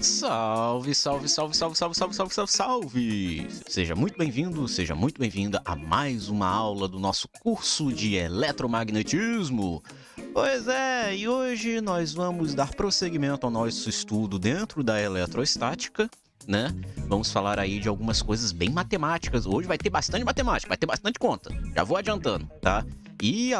Salve, salve, salve, salve, salve, salve, salve, salve, salve! Seja muito bem-vindo, seja muito bem-vinda a mais uma aula do nosso curso de eletromagnetismo. Pois é, e hoje nós vamos dar prosseguimento ao nosso estudo dentro da eletrostática, né? Vamos falar aí de algumas coisas bem matemáticas. Hoje vai ter bastante matemática, vai ter bastante conta. Já vou adiantando, tá? E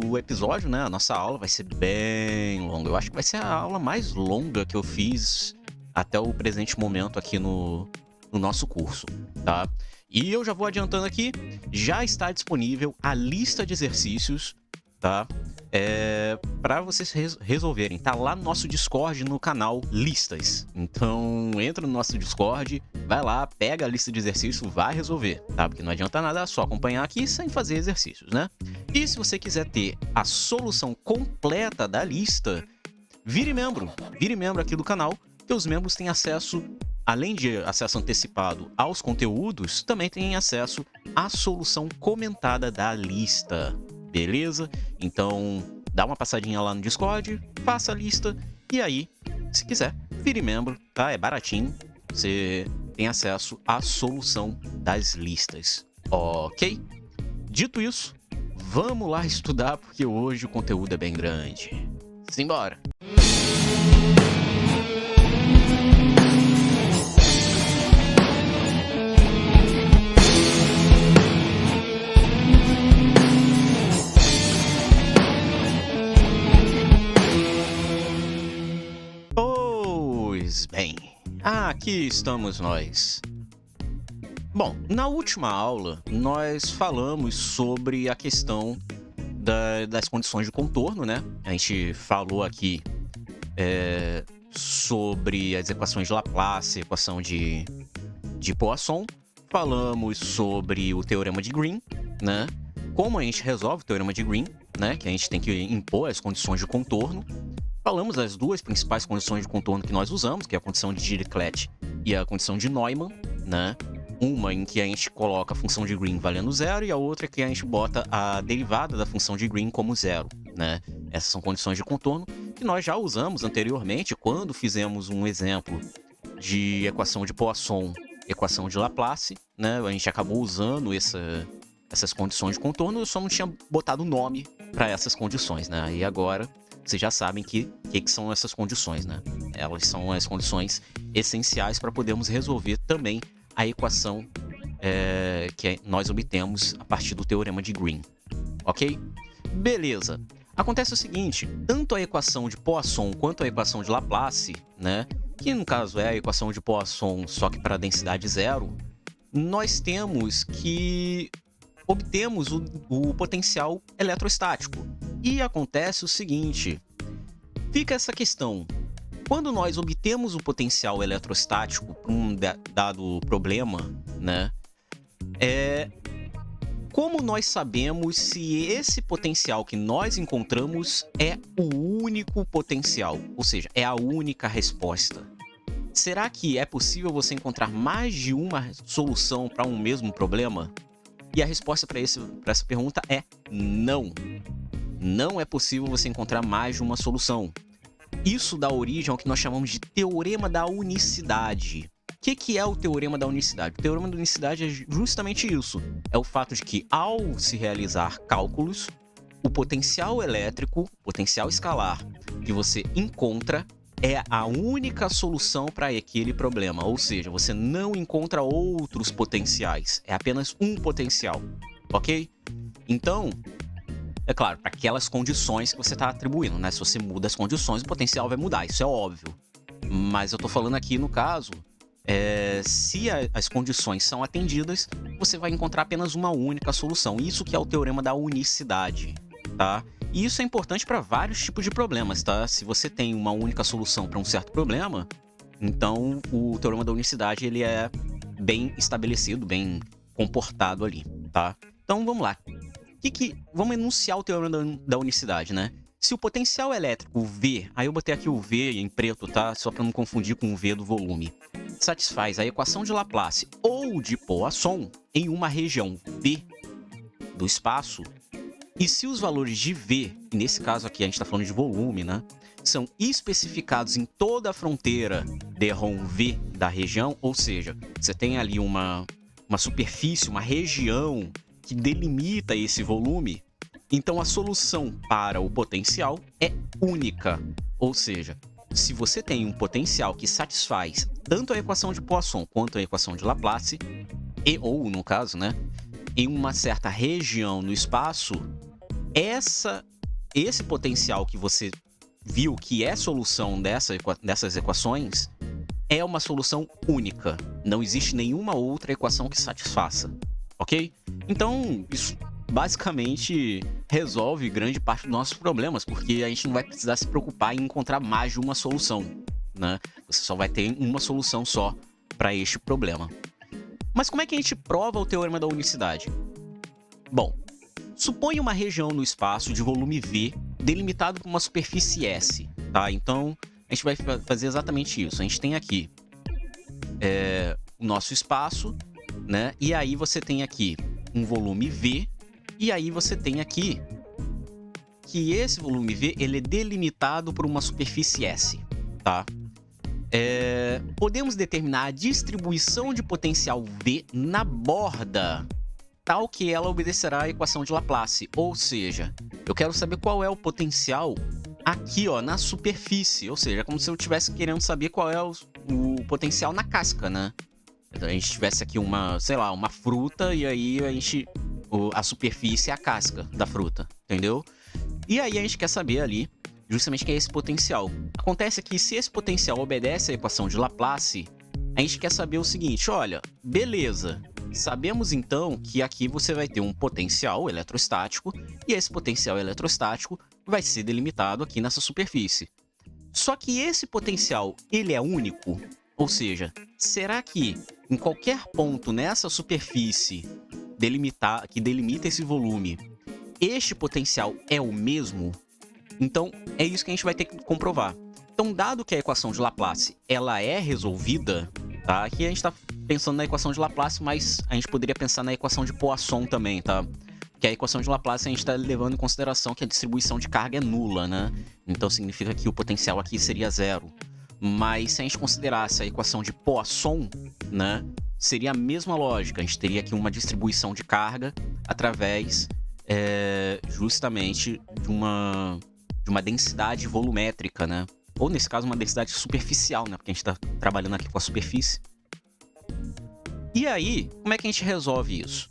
o episódio, né, a nossa aula vai ser bem longa. Eu acho que vai ser a aula mais longa que eu fiz até o presente momento aqui no nosso curso, tá? E eu já vou adiantando aqui, já está disponível a lista de exercícios, tá? Para vocês resolverem. Tá lá no nosso Discord, no canal Listas. Então, entra no nosso Discord, vai lá, pega a lista de exercícios, vai resolver, tá? Porque não adianta nada só acompanhar aqui sem fazer exercícios, né? E se você quiser ter a solução completa da lista, vire membro aqui do canal, que os membros têm acesso, além de acesso antecipado aos conteúdos, também têm acesso à solução comentada da lista, beleza? Então, dá uma passadinha lá no Discord, faça a lista, e aí, se quiser, vire membro, tá? É baratinho, você tem acesso à solução das listas, ok? Dito isso, vamos lá estudar, porque hoje o conteúdo é bem grande. Simbora! Pois bem, aqui estamos nós. Bom, na última aula, nós falamos sobre a questão das condições de contorno, né? A gente falou aqui sobre as equações de Laplace, equação de Poisson. Falamos sobre o teorema de Green, né? Como a gente resolve o teorema de Green, né? Que a gente tem que impor as condições de contorno. Falamos das duas principais condições de contorno que nós usamos, que é a condição de Dirichlet e a condição de Neumann, né? Uma em que a gente coloca a função de Green valendo zero e a outra que a gente bota a derivada da função de Green como zero, né? Essas são condições de contorno que nós já usamos anteriormente quando fizemos um exemplo de equação de Poisson, equação de Laplace, né? A gente acabou usando essas condições de contorno, eu só não tinha botado nome para essas condições, né? E agora vocês já sabem que são essas condições, né? Elas são as condições essenciais para podermos resolver também a equação que nós obtemos a partir do teorema de Green, ok? Beleza. Acontece o seguinte, tanto a equação de Poisson quanto a equação de Laplace, né, que no caso é a equação de Poisson só que para densidade zero, nós temos que obtemos o potencial eletrostático. E acontece o seguinte, fica essa questão. Quando nós obtemos o potencial eletrostático para um dado problema, né, como nós sabemos se esse potencial que nós encontramos é o único potencial, ou seja, é a única resposta? Será que é possível você encontrar mais de uma solução para um mesmo problema? E a resposta para essa pergunta é não. Não é possível você encontrar mais de uma solução. Isso dá origem ao que nós chamamos de teorema da unicidade. O que é o teorema da unicidade? O teorema da unicidade é justamente isso. É o fato de que, ao se realizar cálculos, o potencial elétrico, potencial escalar, que você encontra é a única solução para aquele problema. Ou seja, você não encontra outros potenciais. É apenas um potencial, ok? Então, é claro, para aquelas condições que você está atribuindo, né? Se você muda as condições, o potencial vai mudar, isso é óbvio. Mas eu estou falando aqui, no caso, se as condições são atendidas, você vai encontrar apenas uma única solução. Isso que é o teorema da unicidade, tá? E isso é importante para vários tipos de problemas, tá? Se você tem uma única solução para um certo problema, então o teorema da unicidade ele é bem estabelecido, bem comportado ali, tá? Então vamos lá. Vamos enunciar o teorema da unicidade, né? Se o potencial elétrico V, aí eu botei aqui o V em preto, tá? Só para não confundir com o V do volume, satisfaz a equação de Laplace ou de Poisson em uma região V do espaço, e se os valores de V, e nesse caso aqui a gente está falando de volume, né? São especificados em toda a fronteira derrom V da região, ou seja, você tem ali uma superfície, uma região que delimita esse volume, então a solução para o potencial é única. Ou seja, se você tem um potencial que satisfaz tanto a equação de Poisson quanto a equação de Laplace, ou no caso, né, em uma certa região no espaço, esse potencial que você viu que é solução dessas equações é uma solução única. Não existe nenhuma outra equação que satisfaça, ok? Então, isso basicamente resolve grande parte dos nossos problemas, porque a gente não vai precisar se preocupar em encontrar mais de uma solução, né? Você só vai ter uma solução só para este problema. Mas como é que a gente prova o teorema da unicidade? Bom, suponha uma região no espaço de volume V delimitado por uma superfície S, tá? Então, a gente vai fazer exatamente isso. A gente tem aqui o nosso espaço, né? E aí você tem aqui um volume V, e aí você tem aqui que esse volume V ele é delimitado por uma superfície S, tá? Podemos determinar a distribuição de potencial V na borda, tal que ela obedecerá à equação de Laplace. Ou seja, eu quero saber qual é o potencial aqui, ó, na superfície. Ou seja, é como se eu estivesse querendo saber qual é o potencial na casca, né? Então, a gente tivesse aqui sei lá, uma fruta, e aí a superfície é a casca da fruta, entendeu? E aí a gente quer saber ali justamente que é esse potencial. Acontece que se esse potencial obedece à equação de Laplace, a gente quer saber o seguinte, olha, beleza, sabemos então que aqui você vai ter um potencial eletrostático, e esse potencial eletrostático vai ser delimitado aqui nessa superfície. Só que esse potencial, ele é único? Ou seja, será que em qualquer ponto nessa superfície que delimita esse volume, este potencial é o mesmo? Então, é isso que a gente vai ter que comprovar. Então, dado que a equação de Laplace ela é resolvida, tá? Aqui a gente está pensando na equação de Laplace, mas a gente poderia pensar na equação de Poisson também, tá? Porque a equação de Laplace a gente está levando em consideração que a distribuição de carga é nula, né? Então, significa que o potencial aqui seria zero. Mas se a gente considerasse a equação de Poisson, né, seria a mesma lógica. A gente teria aqui uma distribuição de carga através justamente de uma densidade volumétrica, né? Ou nesse caso uma densidade superficial, né? Porque a gente está trabalhando aqui com a superfície. E aí, como é que a gente resolve isso?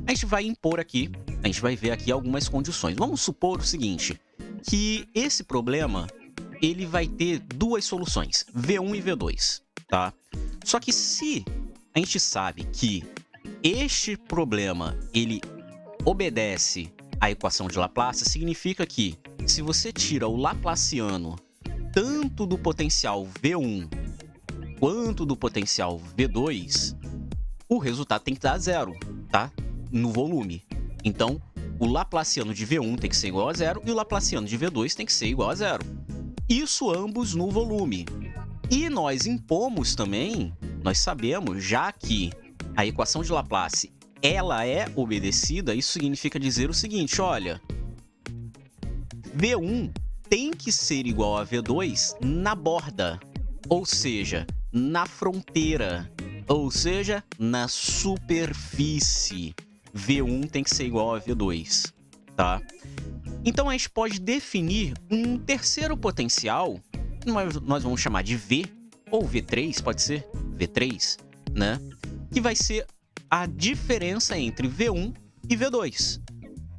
A gente vai impor aqui, a gente vai ver aqui algumas condições. Vamos supor o seguinte, que esse problema ele vai ter duas soluções, V1 e V2, tá? Só que se a gente sabe que este problema ele obedece à equação de Laplace, significa que se você tira o laplaciano tanto do potencial V1 quanto do potencial V2, o resultado tem que dar zero, tá? No volume. Então, o laplaciano de V1 tem que ser igual a zero e o laplaciano de V2 tem que ser igual a zero. Isso ambos no volume. E nós impomos também, nós sabemos, já que a equação de Laplace ela é obedecida, isso significa dizer o seguinte, olha, V1 tem que ser igual a V2 na borda, ou seja, na fronteira, ou seja, na superfície. V1 tem que ser igual a V2, tá? Então a gente pode definir um terceiro potencial, que nós vamos chamar de V, ou V3, pode ser V3, né? Que vai ser a diferença entre V1 e V2.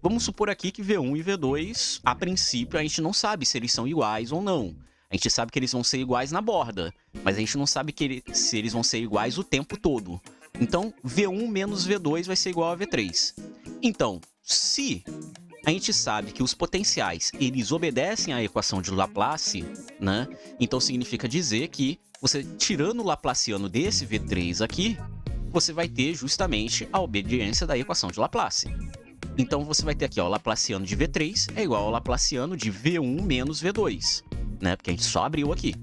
Vamos supor aqui que V1 e V2, a princípio, a gente não sabe se eles são iguais ou não. A gente sabe que eles vão ser iguais na borda, mas a gente não sabe se eles vão ser iguais o tempo todo. Então, V1 menos V2 vai ser igual a V3. Então, se a gente sabe que os potenciais eles obedecem à equação de Laplace, né? Então, significa dizer que você tirando o laplaciano desse V3 aqui, você vai ter justamente a obediência da equação de Laplace. Então, você vai ter aqui, ó, o laplaciano de V3 é igual ao laplaciano de V1 menos V2, né? Porque a gente só abriu aqui.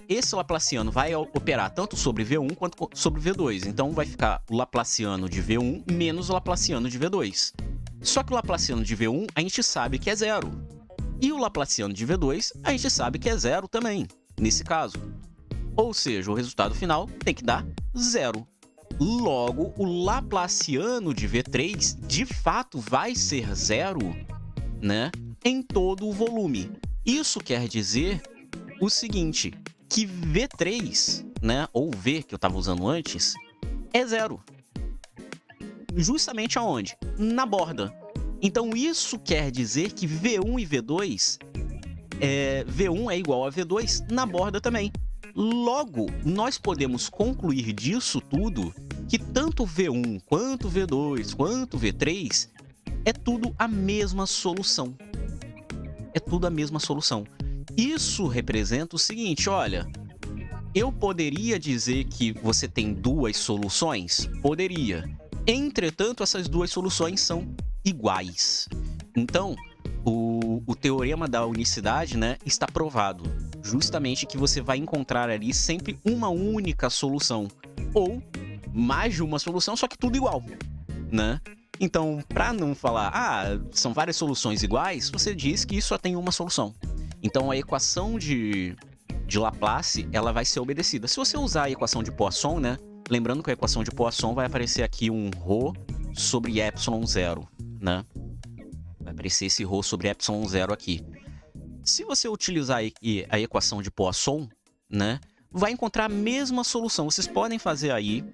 Esse laplaciano vai operar tanto sobre V1 quanto sobre V2. Então, vai ficar o laplaciano de V1 menos o laplaciano de V2. Só que o laplaciano de V1 a gente sabe que é zero. E o laplaciano de V2 a gente sabe que é zero também, nesse caso. Ou seja, o resultado final tem que dar 0. Logo, o laplaciano de V3 de fato vai ser 0, né, em todo o volume. Isso quer dizer o seguinte, que V3, né, ou V que eu estava usando antes, é 0. Justamente aonde? Na borda. Então isso quer dizer que V1 e V2, V1 é igual a V2 na borda também. Logo, nós podemos concluir disso tudo que tanto V1, quanto V2, quanto V3 é tudo a mesma solução. É tudo a mesma solução. Isso representa o seguinte, olha, eu poderia dizer que você tem duas soluções? Poderia. Entretanto, essas duas soluções são iguais. Então, o teorema da unicidade, né, está provado. Justamente que você vai encontrar ali sempre uma única solução. Ou mais de uma solução, só que tudo igual, né? Então, para não falar, são várias soluções iguais, você diz que só tem uma solução. Então, a equação de Laplace, ela vai ser obedecida. Se você usar a equação de Poisson, né? Lembrando que a equação de Poisson vai aparecer aqui um ρ sobre ε0, né? Vai aparecer esse ρ sobre ε0 aqui. Se você utilizar a equação de Poisson, né, vai encontrar a mesma solução. Vocês podem fazer aí,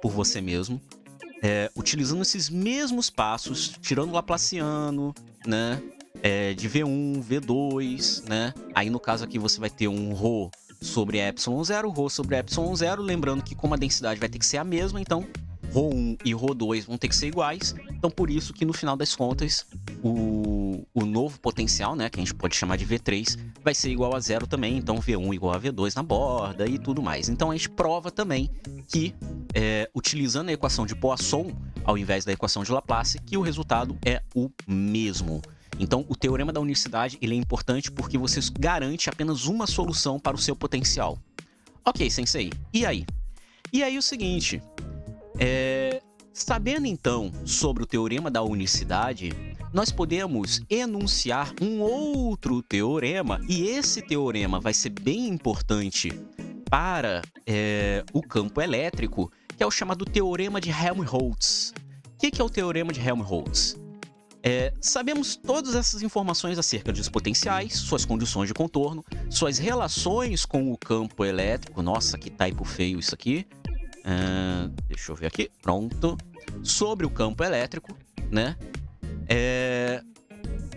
por você mesmo, utilizando esses mesmos passos, tirando o laplaciano, né, de V1, V2, né? Aí no caso aqui você vai ter um ρ sobre ε0, ρ sobre ε0, lembrando que como a densidade vai ter que ser a mesma, então ρ1 e ρ2 vão ter que ser iguais. Então por isso que no final das contas o novo potencial, né, que a gente pode chamar de V3, vai ser igual a 0 também, então V1 igual a V2 na borda e tudo mais. Então a gente prova também que, utilizando a equação de Poisson, ao invés da equação de Laplace, que o resultado é o mesmo. Então o teorema da unicidade ele é importante porque você garante apenas uma solução para o seu potencial. Ok, sensei, e aí? E aí o seguinte, sabendo então sobre o teorema da unicidade, nós podemos enunciar um outro teorema, e esse teorema vai ser bem importante para o campo elétrico, que é o chamado teorema de Helmholtz. O que é o teorema de Helmholtz? Sabemos todas essas informações acerca dos potenciais, suas condições de contorno, suas relações com o campo elétrico. Nossa, que typo feio isso aqui. Deixa eu ver aqui. Pronto. Sobre o campo elétrico, né?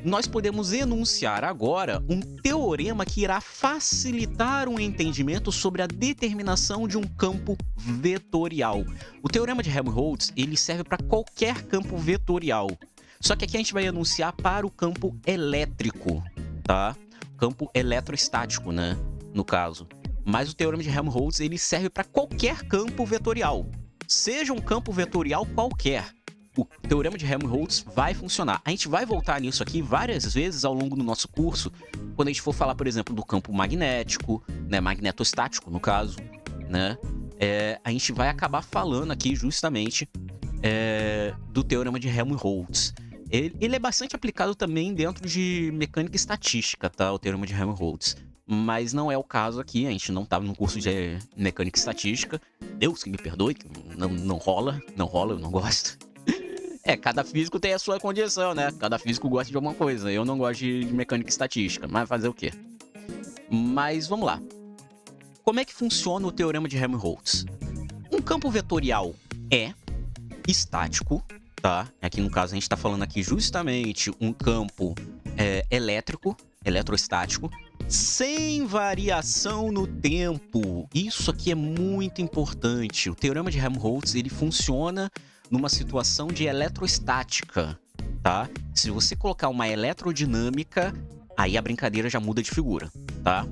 Nós podemos enunciar agora um teorema que irá facilitar um entendimento sobre a determinação de um campo vetorial. O teorema de Helmholtz ele serve para qualquer campo vetorial. Só que aqui a gente vai enunciar para o campo elétrico, tá? Campo eletrostático, né? No caso. Mas o teorema de Helmholtz ele serve para qualquer campo vetorial. Seja um campo vetorial qualquer, o teorema de Helmholtz vai funcionar. A gente vai voltar nisso aqui várias vezes ao longo do nosso curso, quando a gente for falar, por exemplo, do campo magnético, né? Magnetostático, no caso, né? A gente vai acabar falando aqui justamente do teorema de Helmholtz. Ele é bastante aplicado também dentro de mecânica estatística, tá? O teorema de Helmholtz. Mas não é o caso aqui, a gente não estava no curso de mecânica estatística. Deus que me perdoe, não rola, eu não gosto. Cada físico tem a sua condição, né? Cada físico gosta de alguma coisa. Eu não gosto de mecânica estatística, mas fazer o quê? Mas vamos lá. Como é que funciona o teorema de Helmholtz? Um campo vetorial é estático, tá? Aqui no caso a gente está falando aqui justamente um campo elétrico, eletrostático, sem variação no tempo. Isso aqui é muito importante. O teorema de Helmholtz ele funciona numa situação de eletrostática, tá? Se você colocar uma eletrodinâmica, aí a brincadeira já muda de figura, tá?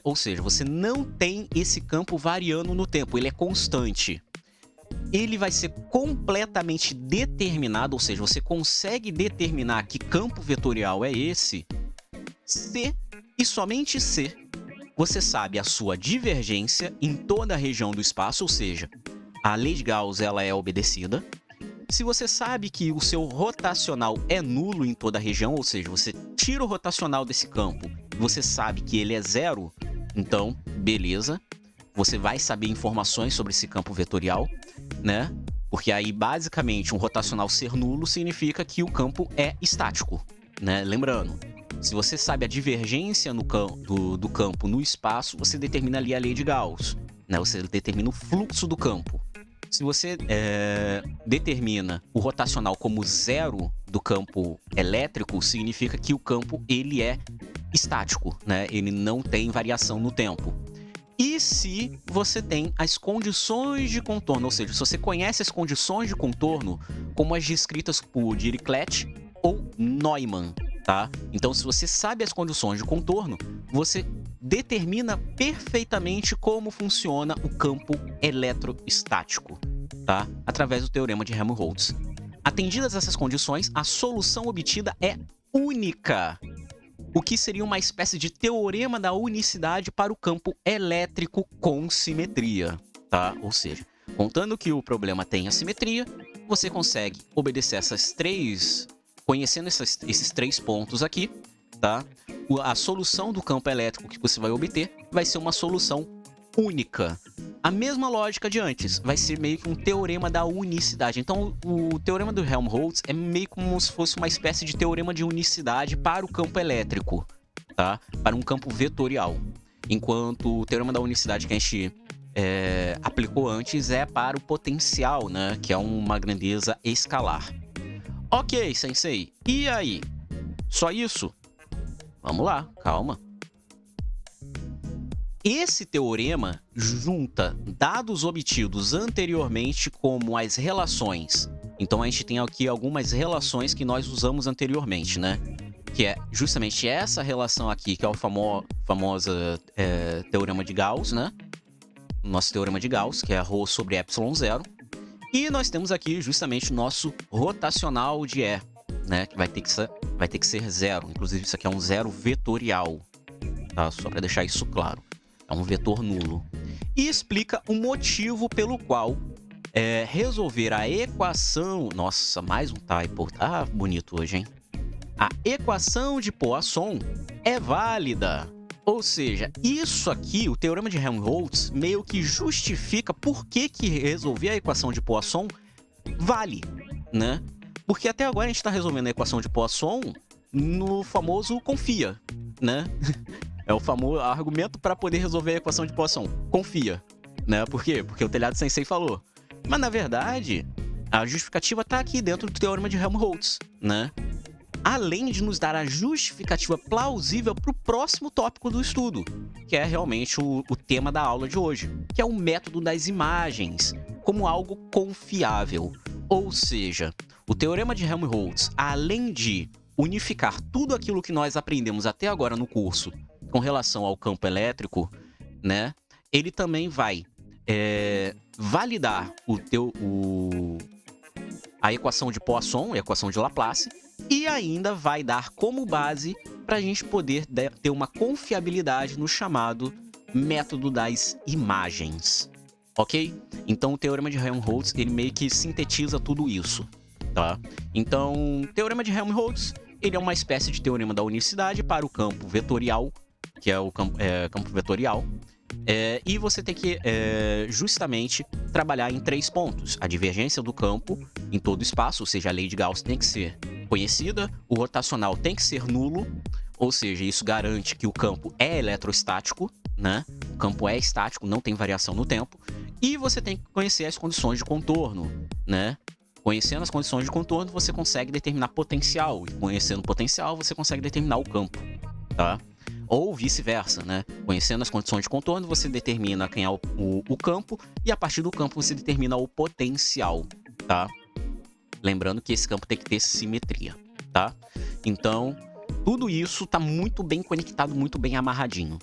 Ou seja, você não tem esse campo variando no tempo, ele é constante. Ele vai ser completamente determinado, ou seja, você consegue determinar que campo vetorial é esse se e somente se você sabe a sua divergência em toda a região do espaço, ou seja, a lei de Gauss ela é obedecida. Se você sabe que o seu rotacional é nulo em toda a região, ou seja, você tira o rotacional desse campo e você sabe que ele é zero, Então, beleza. Você vai saber informações sobre esse campo vetorial, né? Porque aí, basicamente, um rotacional ser nulo significa que o campo é estático, né? Lembrando, se você sabe a divergência do campo no espaço, você determina ali a lei de Gauss, né? Você determina o fluxo do campo. Se você determina o rotacional como zero do campo elétrico, significa que o campo ele é estático, né? Ele não tem variação no tempo. E se você tem as condições de contorno, ou seja, se você conhece as condições de contorno, como as descritas por Dirichlet ou Neumann, tá? Então, se você sabe as condições de contorno, você determina perfeitamente como funciona o campo eletroestático, tá? Através do teorema de Helmholtz. Atendidas essas condições, a solução obtida é única, o que seria uma espécie de teorema da unicidade para o campo elétrico com simetria, tá? Ou seja, contando que o problema tem a simetria, você consegue obedecer conhecendo esses 3 pontos aqui, tá? A solução do campo elétrico que você vai obter vai ser uma solução única. A mesma lógica de antes, vai ser meio que um teorema da unicidade. Então, o teorema do Helmholtz é meio como se fosse uma espécie de teorema de unicidade para o campo elétrico, tá? Para um campo vetorial. Enquanto o teorema da unicidade que a gente aplicou antes é para o potencial, né? Que é uma grandeza escalar. Ok, sensei. E aí? Só isso? Vamos lá, calma. Esse teorema junta dados obtidos anteriormente como as relações. Então a gente tem aqui algumas relações que nós usamos anteriormente, né? Que é justamente essa relação aqui, que é o famoso teorema de Gauss, né? Nosso teorema de Gauss, que é ρ sobre ε0. E nós temos aqui justamente o nosso rotacional de E, né? Que vai ter que ser zero. Inclusive isso aqui é um zero vetorial, tá? Só para deixar isso claro. É um vetor nulo. E explica o motivo pelo qual resolver a equação... Nossa, mais um typo. Tá bonito hoje, hein? A equação de Poisson é válida. Ou seja, isso aqui, o teorema de Helmholtz, meio que justifica por que resolver a equação de Poisson vale, né? Porque até agora a gente está resolvendo a equação de Poisson no famoso confia, né? É o famoso argumento para poder resolver a equação de Poisson. Confia, né? Por quê? Porque o telhado sensei falou. Mas, na verdade, a justificativa está aqui dentro do teorema de Helmholtz, né? Além de nos dar a justificativa plausível para o próximo tópico do estudo, que é realmente o tema da aula de hoje, que é o método das imagens, como algo confiável. Ou seja, o teorema de Helmholtz, além de unificar tudo aquilo que nós aprendemos até agora no curso com relação ao campo elétrico, né? Ele também vai validar a equação de Poisson, a equação de Laplace, e ainda vai dar como base para a gente poder ter uma confiabilidade no chamado método das imagens, ok? Então o teorema de Helmholtz ele meio que sintetiza tudo isso, tá? Então, o teorema de Helmholtz ele é uma espécie de teorema da unicidade para o campo vetorial, que é o campo vetorial, e você tem que justamente trabalhar em 3 pontos. A divergência do campo em todo o espaço, ou seja, a lei de Gauss tem que ser conhecida, o rotacional tem que ser nulo, ou seja, isso garante que o campo é eletrostático, né? O campo é estático, não tem variação no tempo, e você tem que conhecer as condições de contorno, né? Conhecendo as condições de contorno, você consegue determinar potencial, e conhecendo potencial, você consegue determinar o campo, tá? Ou vice-versa, né? Conhecendo as condições de contorno, você determina quem é o campo, e a partir do campo você determina o potencial, tá? Lembrando que esse campo tem que ter simetria, tá? Então, tudo isso tá muito bem conectado, muito bem amarradinho.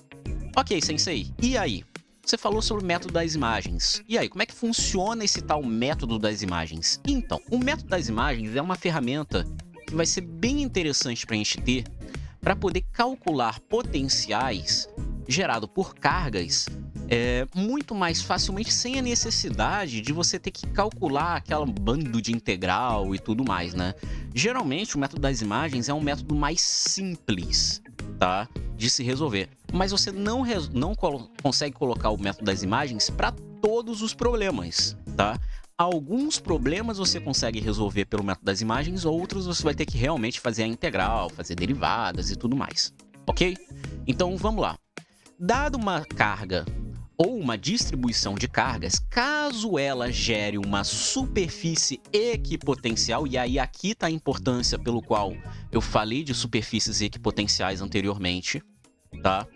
Ok, sensei, e aí? Você falou sobre o método das imagens. E aí, como é que funciona esse tal método das imagens? Então, o método das imagens é uma ferramenta que vai ser bem interessante para a gente ter para poder calcular potenciais gerados por cargas muito mais facilmente, sem a necessidade de você ter que calcular aquela bando de integral e tudo mais, né? Geralmente, o método das imagens é um método mais simples, tá? De se resolver. mas você não consegue colocar o método das imagens para todos os problemas, tá? Alguns problemas você consegue resolver pelo método das imagens, outros você vai ter que realmente fazer a integral, fazer derivadas e tudo mais, ok? Então vamos lá. Dada uma carga ou uma distribuição de cargas, caso ela gere uma superfície equipotencial, e aí aqui está a importância pelo qual eu falei de superfícies equipotenciais anteriormente, tá?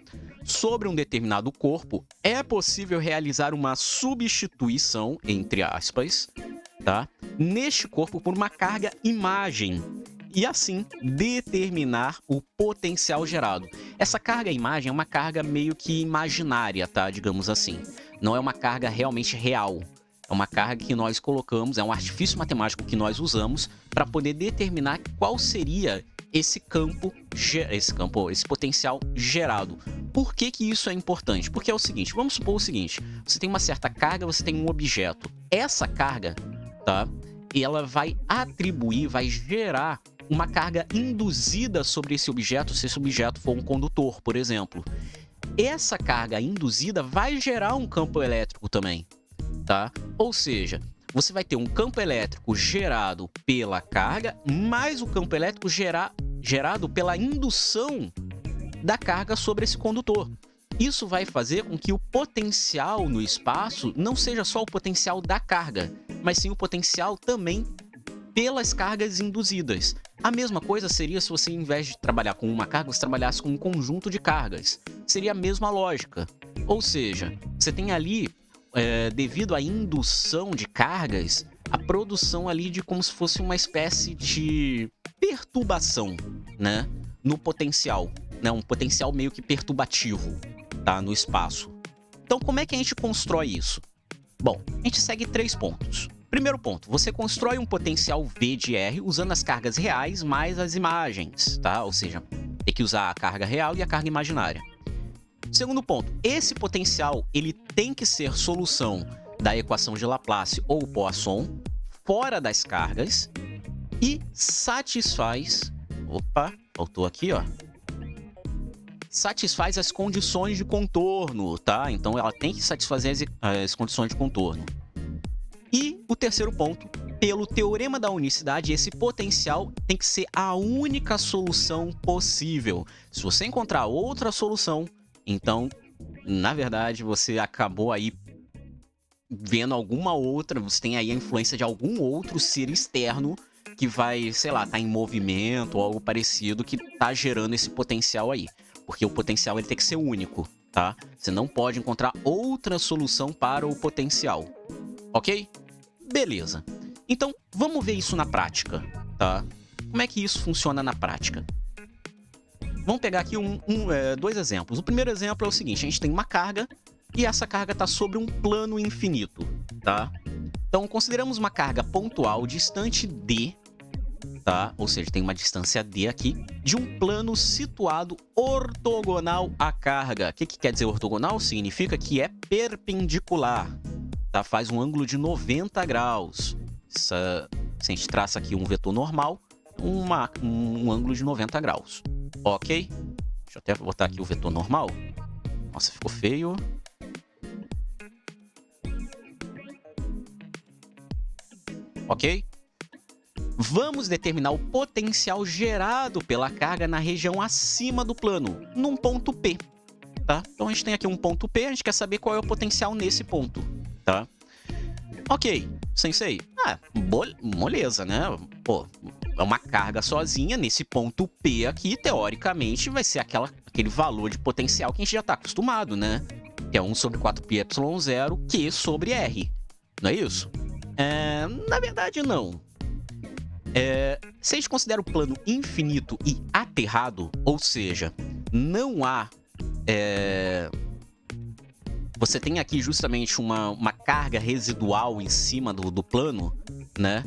Sobre um determinado corpo, é possível realizar uma substituição, entre aspas, tá? Neste corpo por uma carga imagem, e assim determinar o potencial gerado. Essa carga imagem é uma carga meio que imaginária, tá? Digamos assim. Não é uma carga realmente real. É uma carga que nós colocamos, é um artifício matemático que nós usamos para poder determinar qual seria esse potencial gerado. Por que que isso é importante? Porque é o seguinte, vamos supor o seguinte, você tem uma certa carga, você tem um objeto. Essa carga, tá? Ela vai atribuir, vai gerar uma carga induzida sobre esse objeto, se esse objeto for um condutor, por exemplo. Essa carga induzida vai gerar um campo elétrico também, tá? Ou seja, você vai ter um campo elétrico gerado pela carga, mais o campo elétrico gerado pela indução da carga sobre esse condutor. Isso vai fazer com que o potencial no espaço não seja só o potencial da carga, mas sim o potencial também pelas cargas induzidas. A mesma coisa seria se você, em vez de trabalhar com uma carga, você trabalhasse com um conjunto de cargas. Seria a mesma lógica. Ou seja, você tem ali, devido à indução de cargas, a produção ali de como se fosse uma espécie de perturbação, né, no potencial, né, um potencial meio que perturbativo, tá, no espaço. Então, como é que a gente constrói isso? Bom, a gente segue 3 pontos. Primeiro ponto, você constrói um potencial V de R usando as cargas reais mais as imagens, tá? Ou seja, tem que usar a carga real e a carga imaginária. Segundo ponto, esse potencial ele tem que ser solução da equação de Laplace ou Poisson fora das cargas e satisfaz... Opa, faltou aqui, ó. Satisfaz as condições de contorno, tá? Então ela tem que satisfazer as condições de contorno. E o terceiro ponto, pelo teorema da unicidade, esse potencial tem que ser a única solução possível. Se você encontrar outra solução, então, na verdade, você acabou aí vendo alguma outra, você tem aí a influência de algum outro ser externo que vai, sei lá, tá em movimento ou algo parecido que tá gerando esse potencial aí. Porque o potencial ele tem que ser único, tá? Você não pode encontrar outra solução para o potencial, ok? Beleza. Então, vamos ver isso na prática, tá? Como é que isso funciona na prática? Vamos pegar aqui 2 exemplos. O primeiro exemplo é o seguinte, a gente tem uma carga e essa carga está sobre um plano infinito, tá? Então, consideramos uma carga pontual distante D, tá? Ou seja, tem uma distância D aqui, de um plano situado ortogonal à carga. O que quer dizer ortogonal? Significa que é perpendicular, tá? Faz um ângulo de 90 graus. Se a gente traça aqui um vetor normal, um ângulo de 90 graus. Ok? Deixa eu até botar aqui o vetor normal. Nossa, ficou feio. Ok? Vamos determinar o potencial gerado pela carga na região acima do plano, num ponto P, tá? Então a gente tem aqui um ponto P, a gente quer saber qual é o potencial nesse ponto, tá? Ok, sensei. Moleza, né? Pô, é uma carga sozinha nesse ponto P aqui, teoricamente, vai ser aquele valor de potencial que a gente já está acostumado, né? Que é 1 sobre 4πε0 Q sobre R. Não é isso? Na verdade, não. Se a gente considera o plano infinito e aterrado, ou seja, não há... você tem aqui justamente uma carga residual em cima do plano, né?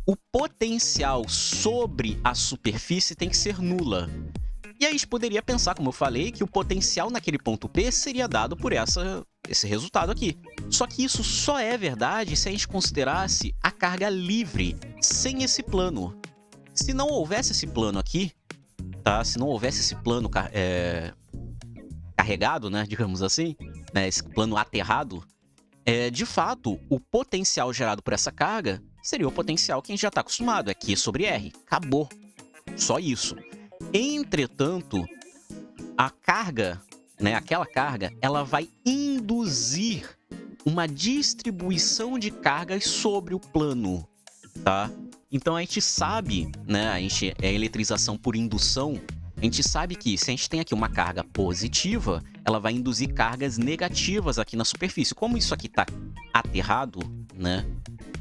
O potencial sobre a superfície tem que ser nula. E aí a gente poderia pensar, como eu falei, que o potencial naquele ponto P seria dado por esse resultado aqui. Só que isso só é verdade se a gente considerasse a carga livre, sem esse plano. Se não houvesse esse plano aqui, tá? Se não houvesse esse plano carregado, né, digamos assim, né, esse plano aterrado, de fato, o potencial gerado por essa carga seria o potencial que a gente já está acostumado, é Q sobre R. Acabou. Só isso. Entretanto, a carga, né, aquela carga, ela vai induzir uma distribuição de cargas sobre o plano, tá? Então a gente sabe, né, é eletrização por indução, a gente sabe que se a gente tem aqui uma carga positiva, ela vai induzir cargas negativas aqui na superfície. Como isso aqui está aterrado, né?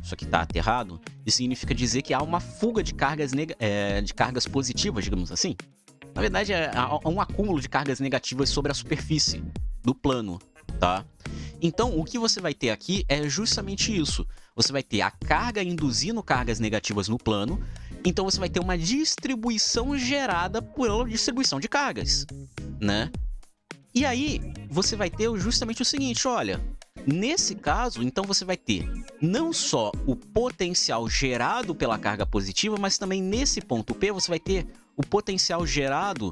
Isso aqui está aterrado, isso significa dizer que há uma fuga de cargas, de cargas positivas, digamos assim. Na verdade, há um acúmulo de cargas negativas sobre a superfície do plano, tá? Então, o que você vai ter aqui é justamente isso. Você vai ter a carga induzindo cargas negativas no plano, então você vai ter uma distribuição gerada pela distribuição de cargas, né? E aí, você vai ter justamente o seguinte, olha, nesse caso, então você vai ter não só o potencial gerado pela carga positiva, mas também nesse ponto P você vai ter o potencial gerado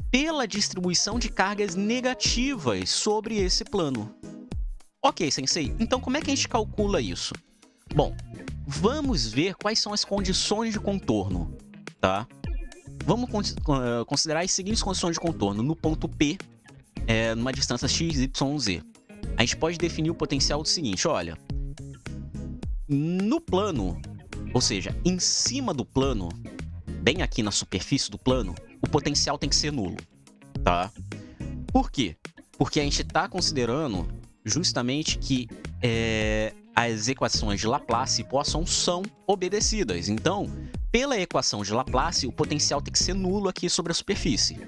pela distribuição de cargas negativas sobre esse plano. Ok, Sensei, então como é que a gente calcula isso? Bom, vamos ver quais são as condições de contorno, tá? Vamos considerar as seguintes condições de contorno. No ponto P, numa distância x, y, z. A gente pode definir o potencial do seguinte, olha. No plano, ou seja, em cima do plano, bem aqui na superfície do plano, o potencial tem que ser nulo, tá? Por quê? Porque a gente está considerando justamente que as equações de Laplace e Poisson são obedecidas. Então, pela equação de Laplace, o potencial tem que ser nulo aqui sobre a superfície.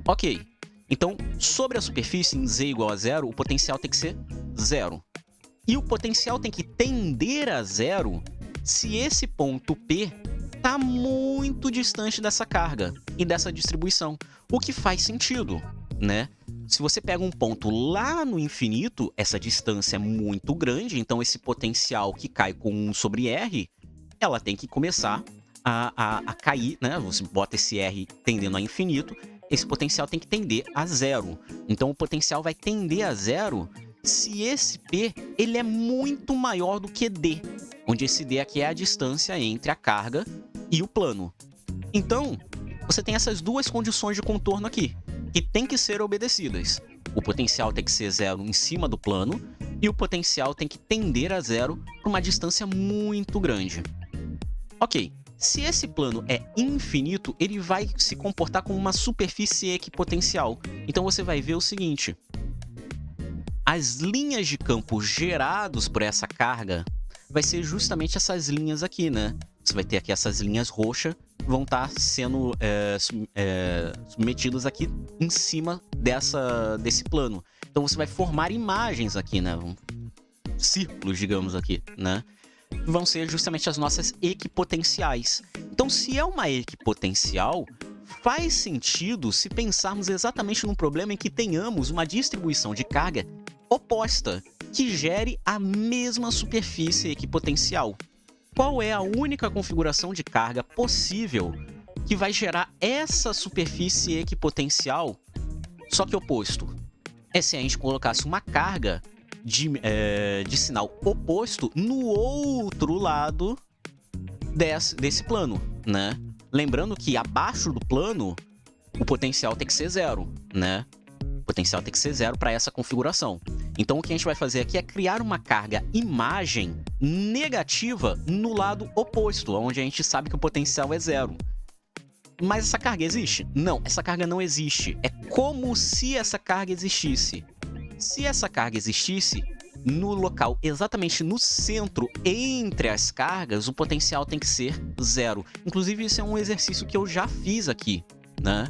Ok. Então, sobre a superfície, em z igual a zero, o potencial tem que ser zero. E o potencial tem que tender a zero se esse ponto P está muito distante dessa carga e dessa distribuição. O que faz sentido, né? Se você pega um ponto lá no infinito, essa distância é muito grande, então esse potencial que cai com 1 sobre R, ela tem que começar a cair, né? Você bota esse R tendendo a infinito, esse potencial tem que tender a zero. Então o potencial vai tender a zero se esse P ele é muito maior do que D, onde esse D aqui é a distância entre a carga e o plano. Então, você tem essas duas condições de contorno aqui, que tem que ser obedecidas. O potencial tem que ser zero em cima do plano e o potencial tem que tender a zero para uma distância muito grande. Ok, se esse plano é infinito, ele vai se comportar como uma superfície equipotencial. Então você vai ver o seguinte, as linhas de campo gerados por essa carga vai ser justamente essas linhas aqui, né? Você vai ter aqui essas linhas roxas, vão estar sendo submetidas aqui em cima desse plano. Então você vai formar imagens aqui, né? Círculos, digamos aqui, né? Vão ser justamente as nossas equipotenciais. Então, se é uma equipotencial, faz sentido se pensarmos exatamente num problema em que tenhamos uma distribuição de carga oposta, que gere a mesma superfície equipotencial. Qual é a única configuração de carga possível que vai gerar essa superfície equipotencial, só que oposto? É se a gente colocasse uma carga de sinal oposto no outro lado desse plano, né? Lembrando que abaixo do plano, o potencial tem que ser zero, né? O potencial tem que ser zero para essa configuração. Então, o que a gente vai fazer aqui é criar uma carga imagem negativa no lado oposto, onde a gente sabe que o potencial é zero. Mas essa carga existe? Não, essa carga não existe. É como se essa carga existisse. Se essa carga existisse, no local exatamente no centro, entre as cargas, o potencial tem que ser zero. Inclusive, isso é um exercício que eu já fiz aqui, né?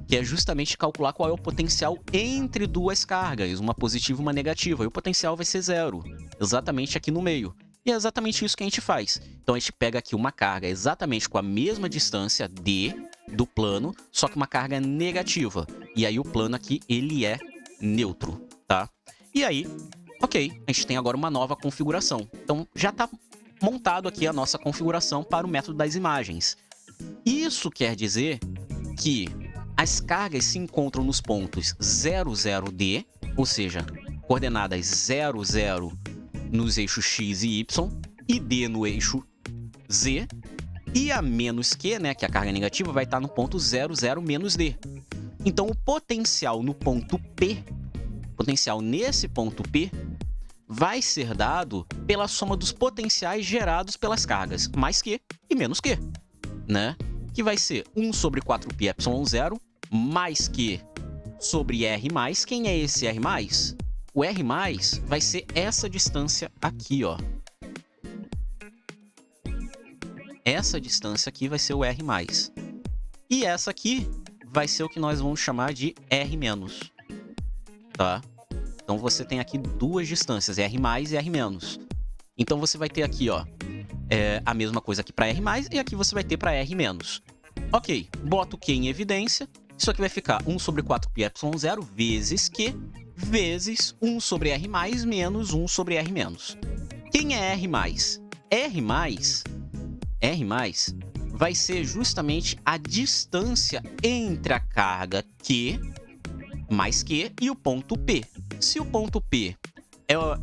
Que é justamente calcular qual é o potencial entre duas cargas, uma positiva e uma negativa. E o potencial vai ser zero, exatamente aqui no meio. E é exatamente isso que a gente faz. Então, a gente pega aqui uma carga exatamente com a mesma distância D do plano, só que uma carga negativa. E aí, o plano aqui, ele é neutro, tá? E aí, ok, a gente tem agora uma nova configuração. Então, já está montado aqui a nossa configuração para o método das imagens. Isso quer dizer que as cargas se encontram nos pontos 0, 0D, ou seja, coordenadas 0, 0 nos eixos x e y, e D no eixo z, e a menos Q, né, que é a carga negativa, vai estar no ponto 0, 0 menos D. Então, o potencial no ponto P, potencial nesse ponto P, vai ser dado pela soma dos potenciais gerados pelas cargas, mais Q e menos Q, né? Que vai ser 1 sobre 4π ε0 mais Q sobre R+. Quem é esse R+? O R+, vai ser essa distância aqui, ó. Essa distância aqui vai ser o R+. E essa aqui vai ser o que nós vamos chamar de R-, tá? Então, você tem aqui duas distâncias, R+ e R-. Então, você vai ter aqui, ó, a mesma coisa aqui para R+, e aqui você vai ter para R-. Ok, boto Q em evidência. Isso aqui vai ficar 1 sobre 4π ε0 vezes Q, vezes 1 sobre R+, menos 1 sobre R-. Quem é R+? R+, vai ser justamente a distância entre a carga Q mais Q e o ponto P. Se o ponto P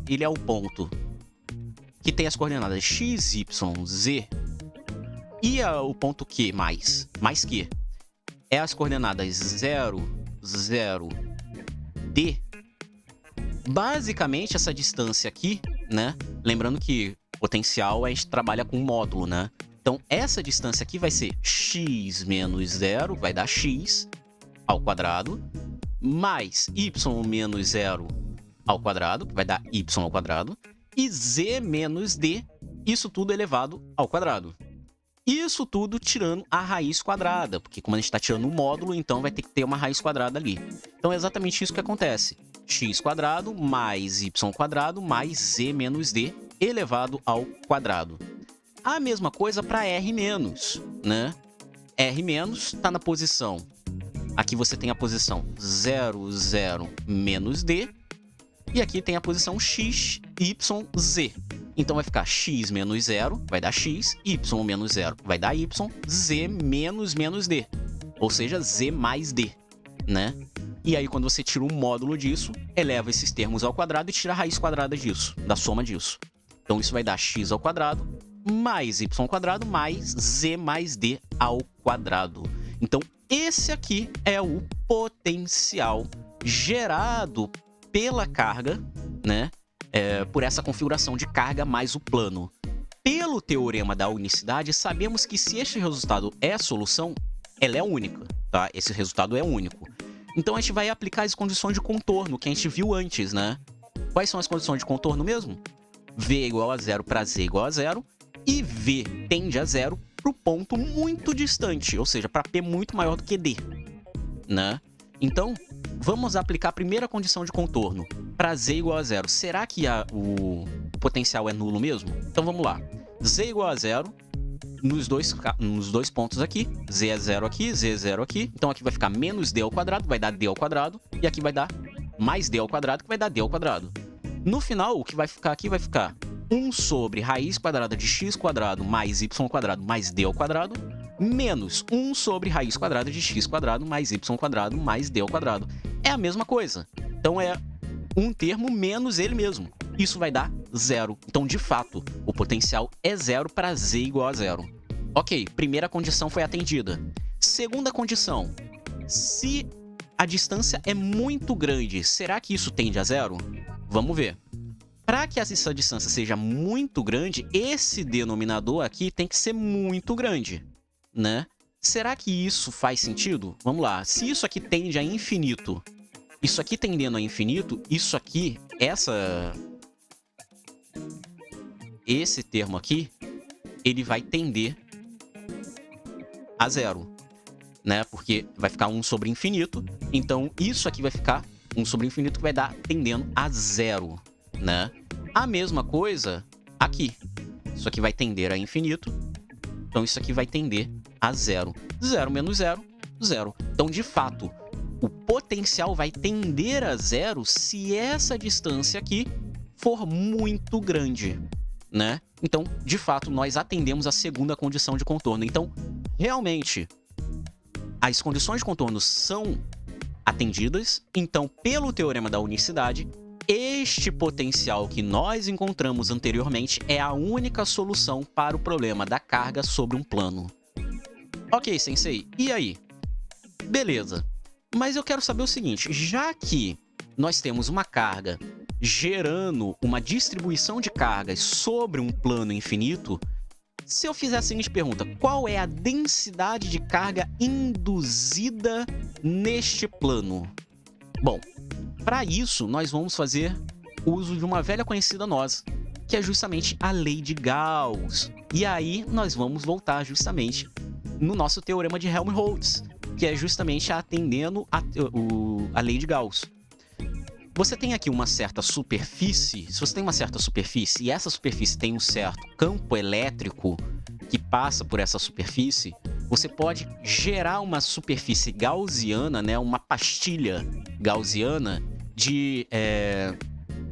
ele é o ponto que tem as coordenadas x, y, z, e o ponto Q mais Q é as coordenadas 0, 0, D, basicamente essa distância aqui, né? Lembrando que potencial a gente trabalha com módulo, né? Então, essa distância aqui vai ser x menos 0, vai dar x ao quadrado, mais y menos 0 ao quadrado, que vai dar y ao quadrado, e z menos d, isso tudo elevado ao quadrado. Isso tudo tirando a raiz quadrada, porque como a gente está tirando o módulo, então vai ter que ter uma raiz quadrada ali. Então, é exatamente isso que acontece. X quadrado mais y quadrado mais z menos d elevado ao quadrado. A mesma coisa para R-, né? R- está na posição... Aqui você tem a posição 0, 0 menos D. E aqui tem a posição x, y, z. Então vai ficar x menos 0, vai dar x. Y menos 0 vai dar y. Z menos d. Ou seja, z mais d, né? E aí quando você tira um módulo disso, eleva esses termos ao quadrado e tira a raiz quadrada disso, da soma disso. Então isso vai dar x ao quadrado mais y ao quadrado mais z mais d ao quadrado. Então, esse aqui é o potencial gerado pela carga, né? Por essa configuração de carga mais o plano. Pelo teorema da unicidade, sabemos que se este resultado é a solução, ela é única, tá? Esse resultado é único. Então, a gente vai aplicar as condições de contorno que a gente viu antes, né? Quais são as condições de contorno mesmo? V igual a 0 para Z igual a 0. E V tende a 0 para o ponto muito distante, ou seja, para P muito maior do que D, né? Então, vamos aplicar a primeira condição de contorno. Para Z igual a 0, será que o potencial é nulo mesmo? Então, vamos lá. Z igual a 0 nos dois pontos aqui. Z é 0 aqui, Z é 0 aqui. Então, aqui vai ficar menos D ao quadrado, vai dar D ao quadrado. E aqui vai dar mais D ao quadrado, que vai dar D ao quadrado. No final, o que vai ficar aqui vai ficar 1 sobre raiz quadrada de x quadrado mais y quadrado mais d ao quadrado, menos 1 sobre raiz quadrada de x quadrado mais y quadrado mais d ao quadrado. É a mesma coisa. Então, é um termo menos ele mesmo. Isso vai dar 0. Então, de fato, o potencial é 0 para z igual a 0. Ok, primeira condição foi atendida. Segunda condição. Se a distância é muito grande, será que isso tende a 0? Vamos ver. Para que essa distância seja muito grande, esse denominador aqui tem que ser muito grande, né? Será que isso faz sentido? Vamos lá. Se isso aqui tende a infinito, isso aqui tendendo a infinito, isso aqui, esse termo aqui, ele vai tender a 0, né? Porque vai ficar 1 sobre infinito. Então, isso aqui vai ficar 1 sobre infinito, que vai dar tendendo a 0, né? A mesma coisa aqui. Isso aqui vai tender a infinito. Então, isso aqui vai tender a 0. 0 menos 0, 0. Então, de fato, o potencial vai tender a 0 se essa distância aqui for muito grande, né? Então, de fato, nós atendemos a segunda condição de contorno. Então, realmente, as condições de contorno são atendidas, então, pelo teorema da unicidade, este potencial que nós encontramos anteriormente é a única solução para o problema da carga sobre um plano. Ok, sensei, e aí? Beleza, mas eu quero saber o seguinte, já que nós temos uma carga gerando uma distribuição de cargas sobre um plano infinito, se eu fizer a seguinte pergunta, qual é a densidade de carga induzida neste plano? Bom, para isso nós vamos fazer uso de uma velha conhecida nossa, que é justamente a lei de Gauss. E aí nós vamos voltar justamente no nosso teorema de Helmholtz, que é justamente atendendo a lei de Gauss. Você tem aqui uma certa superfície, se você tem uma certa superfície e essa superfície tem um certo campo elétrico que passa por essa superfície, você pode gerar uma superfície gaussiana, né, uma pastilha gaussiana de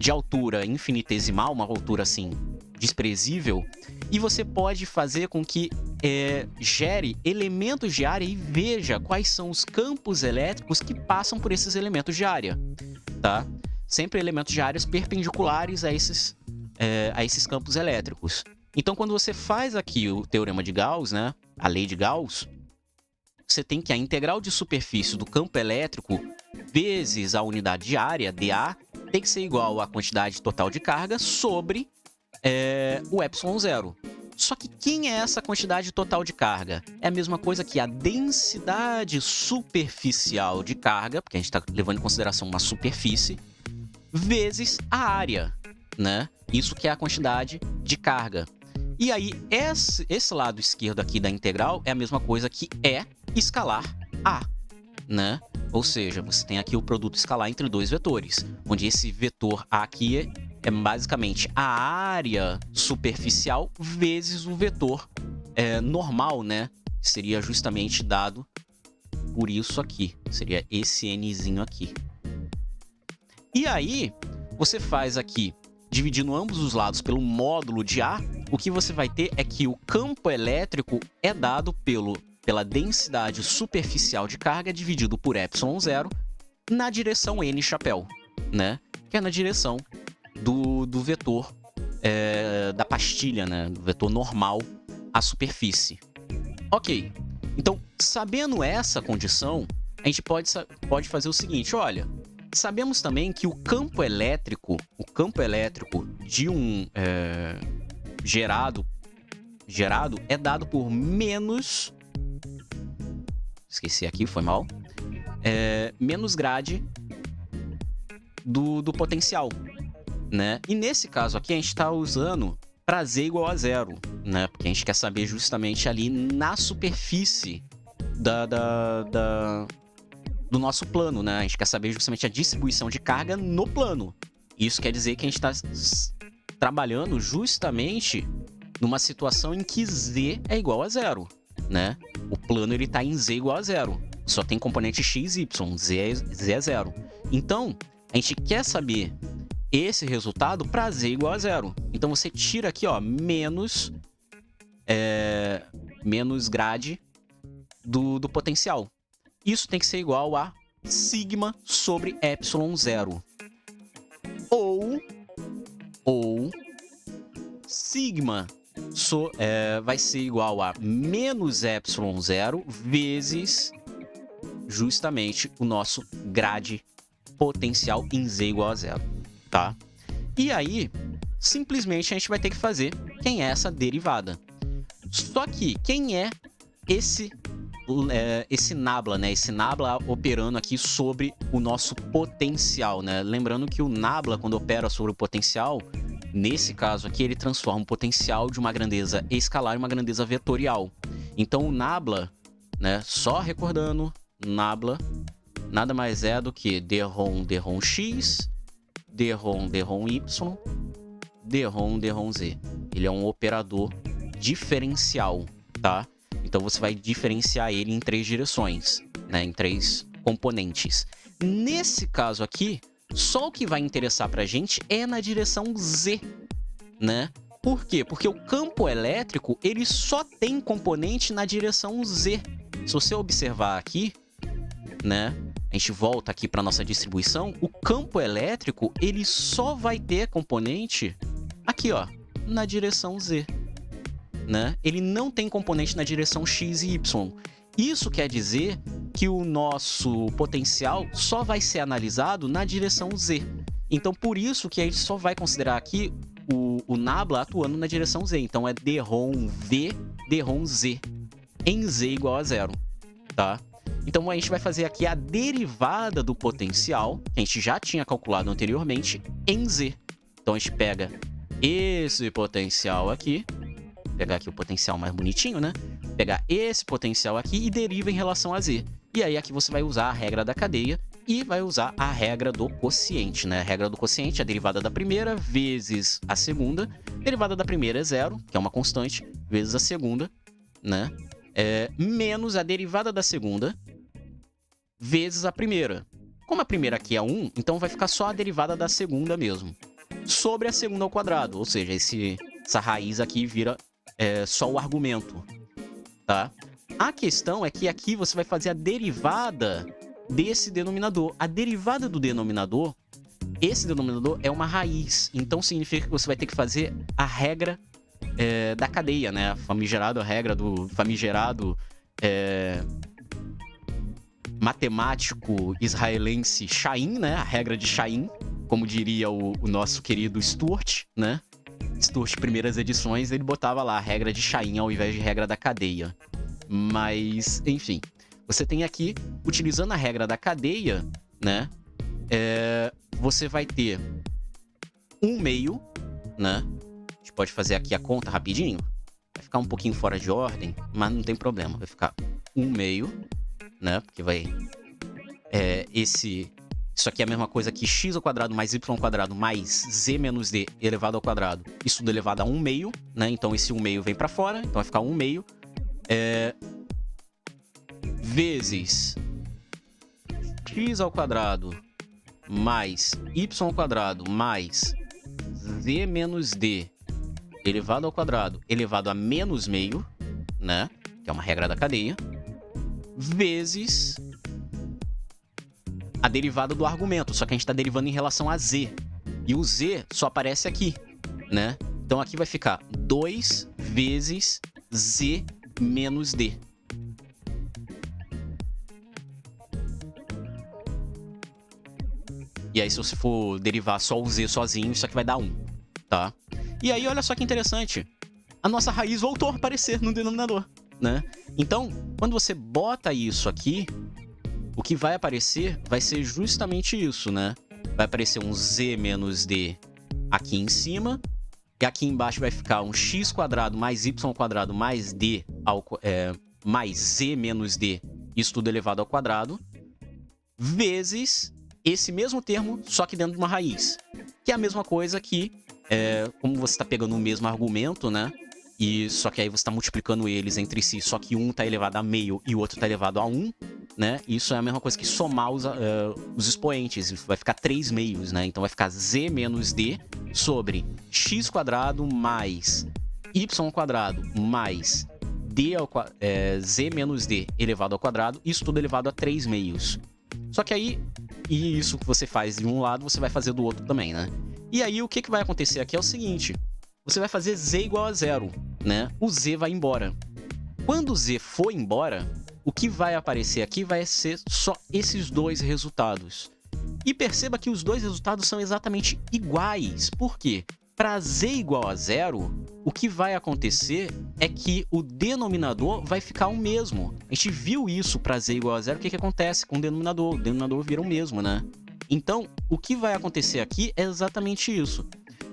altura infinitesimal, uma altura assim desprezível, e você pode fazer com que gere elementos de área e veja quais são os campos elétricos que passam por esses elementos de área. Tá? Sempre elementos de áreas perpendiculares a esses campos elétricos. Então, quando você faz aqui o teorema de Gauss, né, a lei de Gauss, você tem que a integral de superfície do campo elétrico vezes a unidade de área, dA, tem que ser igual à quantidade total de carga sobre o ε0. Só que quem é essa quantidade total de carga? É a mesma coisa que a densidade superficial de carga, porque a gente está levando em consideração uma superfície, vezes a área, né? Isso que é a quantidade de carga. E aí, esse lado esquerdo aqui da integral é a mesma coisa que escalar A, né? Ou seja, você tem aqui o produto escalar entre dois vetores, onde esse vetor A aqui é basicamente a área superficial vezes o vetor normal, né? Seria justamente dado por isso aqui. Seria esse nzinho aqui. E aí, você faz aqui, dividindo ambos os lados pelo módulo de A, o que você vai ter é que o campo elétrico é dado pela densidade superficial de carga dividido por ε0 na direção n chapéu, né? Que é na direção do vetor da pastilha, né? Do vetor normal à superfície. Ok, então, sabendo essa condição, a gente pode fazer o seguinte, olha, sabemos também que o campo elétrico de um gerado é dado por menos... Esqueci aqui, foi mal. Menos grade do potencial, né? E nesse caso aqui a gente está usando para z igual a 0, né? Porque a gente quer saber justamente ali na superfície do nosso plano, né? A gente quer saber justamente a distribuição de carga no plano. Isso quer dizer que a gente está trabalhando justamente numa situação em que z é igual a 0, né? O plano ele está em z igual a 0. Só tem componente x e y, z é 0. Então, a gente quer saber esse resultado para z igual a 0. Então, você tira aqui, ó, menos grade do potencial. Isso tem que ser igual a sigma sobre ε0. Ou sigma vai ser igual a menos ε0 vezes justamente o nosso grade potencial em z igual a 0, tá? E aí, simplesmente a gente vai ter que fazer quem é essa derivada. Só que quem é esse nabla, né? Esse nabla operando aqui sobre o nosso potencial, né? Lembrando que o nabla, quando opera sobre o potencial, nesse caso aqui, ele transforma o potencial de uma grandeza escalar em uma grandeza vetorial. Então, o nabla, né? Só recordando, nabla nada mais é do que dρ x, dρ y, dρ z. Ele é um operador diferencial, tá? Então, você vai diferenciar ele em 3 direções, né? Em 3 componentes. Nesse caso aqui, só o que vai interessar pra gente é na direção z, né? Por quê? Porque o campo elétrico, ele só tem componente na direção z. Se você observar aqui, né, a gente volta aqui para nossa distribuição, o campo elétrico, ele só vai ter componente aqui, ó, na direção Z, né? Ele não tem componente na direção X e Y. Isso quer dizer que o nosso potencial só vai ser analisado na direção Z. Então, por isso que a gente só vai considerar aqui o nabla atuando na direção Z. Então, é dROM V, dROM Z, em Z igual a 0, tá? Então, a gente vai fazer aqui a derivada do potencial, que a gente já tinha calculado anteriormente, em Z. Então, a gente pega esse potencial aqui, vou pegar aqui o potencial mais bonitinho, né? Pegar esse potencial aqui e deriva em relação a Z. E aí, aqui você vai usar a regra da cadeia e vai usar a regra do quociente, né? A regra do quociente é a derivada da primeira vezes a segunda. A derivada da primeira é 0, que é uma constante, vezes a segunda, né? Menos a derivada da segunda vezes a primeira. Como a primeira aqui é 1, então vai ficar só a derivada da segunda mesmo. Sobre a segunda ao quadrado, ou seja, essa raiz aqui vira só o argumento, tá? A questão é que aqui você vai fazer a derivada desse denominador. A derivada do denominador, esse denominador é uma raiz, então significa que você vai ter que fazer a regra da cadeia, né? A regra do famigerado matemático israelense Chaim, né? A regra de Chaim, como diria o nosso querido Sturt, né? Sturt, primeiras edições, ele botava lá a regra de Chaim ao invés de regra da cadeia. Mas, enfim, você tem aqui, utilizando a regra da cadeia, né? Você vai ter 1/2, né? A gente pode fazer aqui a conta rapidinho. Vai ficar um pouquinho fora de ordem, mas não tem problema. Vai ficar 1/2, né? Porque vai... Isso aqui é a mesma coisa que x ao quadrado mais y ao quadrado mais z menos d elevado ao quadrado. Isso tudo elevado a 1/2, né? Então esse 1/2 vem para fora, então vai ficar 1/2. Vezes x ao quadrado mais y ao quadrado mais z menos d elevado ao quadrado elevado a menos meio, né? Que é uma regra da cadeia. Vezes a derivada do argumento, só que a gente está derivando em relação a z. E o z só aparece aqui, né? Então aqui vai ficar 2 vezes z menos d. E aí, se você for derivar só o z sozinho, isso aqui vai dar 1, tá? E aí, olha só que interessante. A nossa raiz voltou a aparecer no denominador, né? Então, quando você bota isso aqui, o que vai aparecer vai ser justamente isso, né? Vai aparecer um z menos d aqui em cima, e aqui embaixo vai ficar um x quadrado mais y quadrado mais d mais z menos d, isso tudo elevado ao quadrado, vezes esse mesmo termo, só que dentro de uma raiz. Que é a mesma coisa que, como você está pegando o mesmo argumento, né? E só que aí você está multiplicando eles entre si, só que um está elevado a meio e o outro está elevado a 1, né? Isso é a mesma coisa que somar os expoentes, vai ficar 3 meios, né? Então vai ficar z menos d sobre x quadrado mais y quadrado mais z menos d elevado ao quadrado, isso tudo elevado a 3 meios. Só que aí, e isso que você faz de um lado, você vai fazer do outro também, né? E aí o que vai acontecer aqui é o seguinte, você vai fazer z igual a 0, né? O z vai embora. Quando o z for embora, o que vai aparecer aqui vai ser só esses dois resultados. E perceba que os dois resultados são exatamente iguais. Por quê? Para z igual a 0, o que vai acontecer é que o denominador vai ficar o mesmo. A gente viu isso para z igual a 0, o que acontece com o denominador? O denominador vira o mesmo, né? Então, o que vai acontecer aqui é exatamente isso.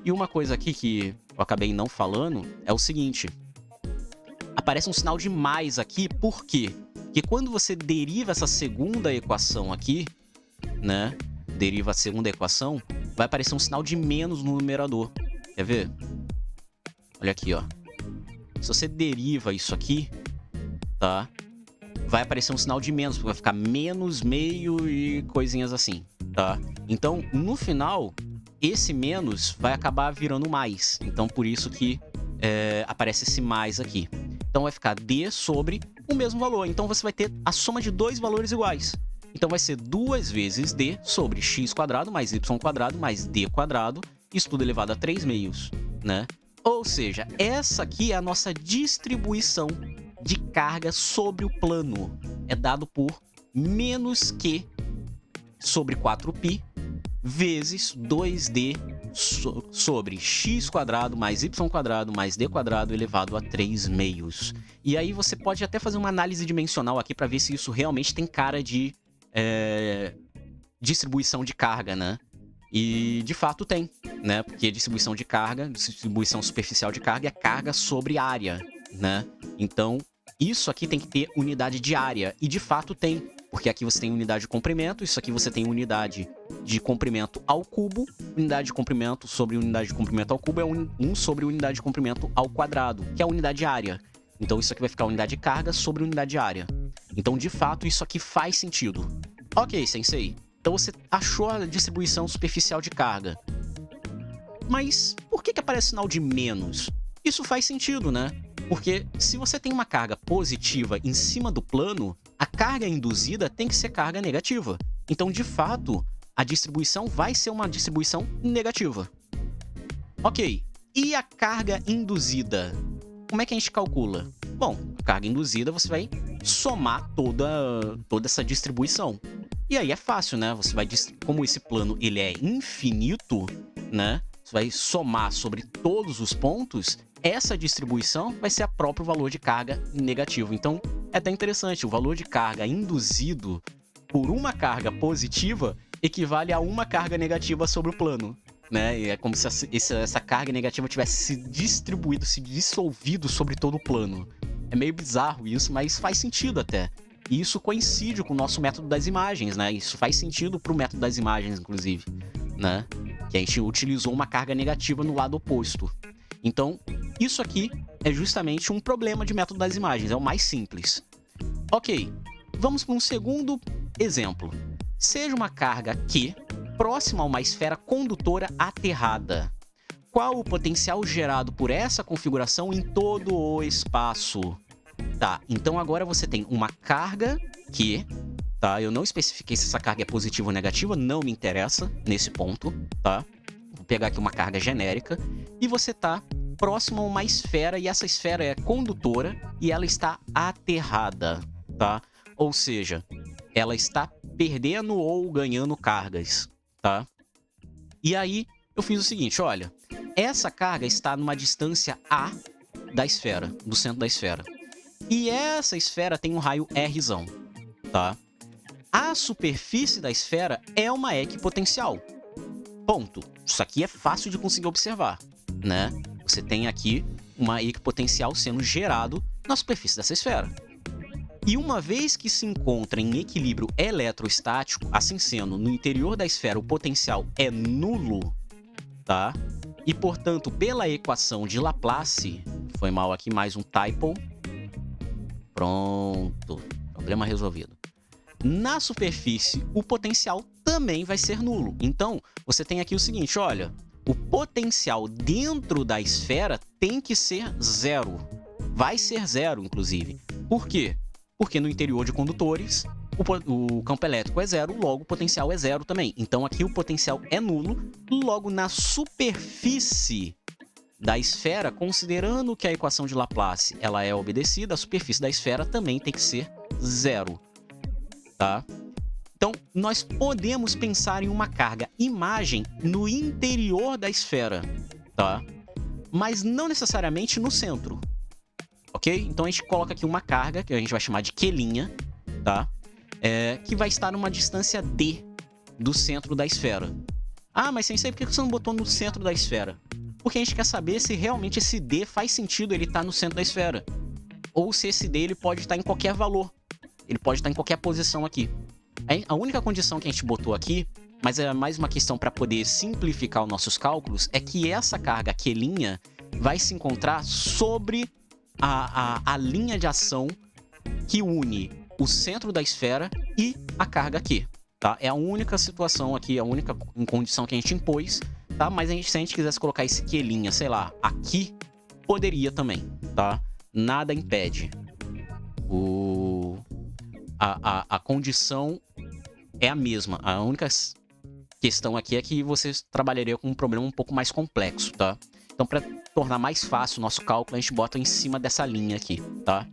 E uma coisa aqui que eu acabei não falando é o seguinte. Aparece um sinal de mais aqui, por quê? Porque quando você deriva essa segunda equação aqui, né? Deriva a segunda equação, vai aparecer um sinal de menos no numerador. Quer ver? Olha aqui, ó. Se você deriva isso aqui, tá? Vai aparecer um sinal de menos, porque vai ficar menos meio e coisinhas assim, tá? Então, no final, esse menos vai acabar virando mais. Então, por isso que aparece esse mais aqui. Então, vai ficar d sobre o mesmo valor. Então você vai ter a soma de dois valores iguais. Então vai ser 2 vezes d sobre x² mais y² mais d², isso tudo elevado a 3 meios, né? Ou seja, essa aqui é a nossa distribuição de carga sobre o plano. É dado por menos q sobre 4π vezes 2d sobre x² mais y² mais d² elevado a 3 meios. E aí você pode até fazer uma análise dimensional aqui para ver se isso realmente tem cara de distribuição de carga, né? E de fato tem, né? Porque distribuição de carga, distribuição superficial de carga é carga sobre área, né? Então, isso aqui tem que ter unidade de área. E de fato tem, porque aqui você tem unidade de comprimento, isso aqui você tem unidade de comprimento ao cubo, unidade de comprimento sobre unidade de comprimento ao cubo é 1 sobre unidade de comprimento ao quadrado, que é a unidade de área. Então isso aqui vai ficar unidade de carga sobre unidade de área. Então, de fato, isso aqui faz sentido. Ok, sensei. Então você achou a distribuição superficial de carga. Mas por que aparece sinal de menos? Isso faz sentido, né? Porque se você tem uma carga positiva em cima do plano, a carga induzida tem que ser carga negativa. Então, de fato, a distribuição vai ser uma distribuição negativa. Ok, e a carga induzida? Como é que a gente calcula? Bom, a carga induzida você vai somar toda essa distribuição. E aí é fácil, né? Você vai, como esse plano ele é infinito, né? Você vai somar sobre todos os pontos, essa distribuição vai ser o próprio valor de carga negativo. Então, é até interessante, o valor de carga induzido por uma carga positiva equivale a uma carga negativa sobre o plano, né? E é como se essa carga negativa tivesse se distribuído, se dissolvido sobre todo o plano. É meio bizarro isso, mas faz sentido até. E isso coincide com o nosso método das imagens, né? Isso faz sentido para o método das imagens, inclusive, né? Que a gente utilizou uma carga negativa no lado oposto. Então, isso aqui é justamente um problema de método das imagens, é o mais simples. Ok, vamos para um segundo exemplo. Seja uma carga Q próxima a uma esfera condutora aterrada. Qual o potencial gerado por essa configuração em todo o espaço? Tá, então agora você tem uma carga Q, tá? Eu não especifiquei se essa carga é positiva ou negativa, não me interessa nesse ponto, tá? Vou pegar aqui uma carga genérica e você tá próximo a uma esfera e essa esfera é condutora e ela está aterrada, tá? Ou seja, ela está perdendo ou ganhando cargas, tá? E aí eu fiz o seguinte, olha, essa carga está numa distância A da esfera, do centro da esfera. E essa esfera tem um raio Rzão, tá? A superfície da esfera é uma equipotencial. Ponto. Isso aqui é fácil de conseguir observar, né? Você tem aqui uma equipotencial sendo gerado na superfície dessa esfera. E uma vez que se encontra em equilíbrio eletrostático, assim sendo, no interior da esfera o potencial é nulo, tá? E, portanto, pela equação de Laplace, foi mal aqui, mais um typo. Pronto, problema resolvido. Na superfície, o potencial também vai ser nulo. Então, você tem aqui o seguinte, olha, o potencial dentro da esfera tem que ser zero. Vai ser zero, inclusive. Por quê? Porque no interior de condutores, o campo elétrico é zero, logo o potencial é zero também. Então, aqui o potencial é nulo, logo na superfície da esfera, considerando que a equação de Laplace ela é obedecida, a superfície da esfera também tem que ser zero, tá? Então, nós podemos pensar em uma carga imagem no interior da esfera, tá? Mas não necessariamente no centro, ok? Então, a gente coloca aqui uma carga, que a gente vai chamar de Q', tá? Que vai estar numa distância D do centro da esfera. Ah, mas sensei, por que você não botou no centro da esfera? Porque a gente quer saber se realmente esse D faz sentido ele estar no centro da esfera. Ou se esse D ele pode estar em qualquer valor. Ele pode estar em qualquer posição aqui. A única condição que a gente botou aqui, mas é mais uma questão para poder simplificar os nossos cálculos, é que essa carga Q' vai se encontrar sobre a linha de ação que une o centro da esfera e a carga Q. Tá? É a única situação aqui, a única condição que a gente impôs, tá? Mas se a gente quisesse colocar esse Q', sei lá, aqui, poderia também, tá? Nada impede. A condição é a mesma. A única questão aqui é que você trabalharia com um problema um pouco mais complexo, tá? Então, para tornar mais fácil o nosso cálculo, a gente bota em cima dessa linha aqui, tá?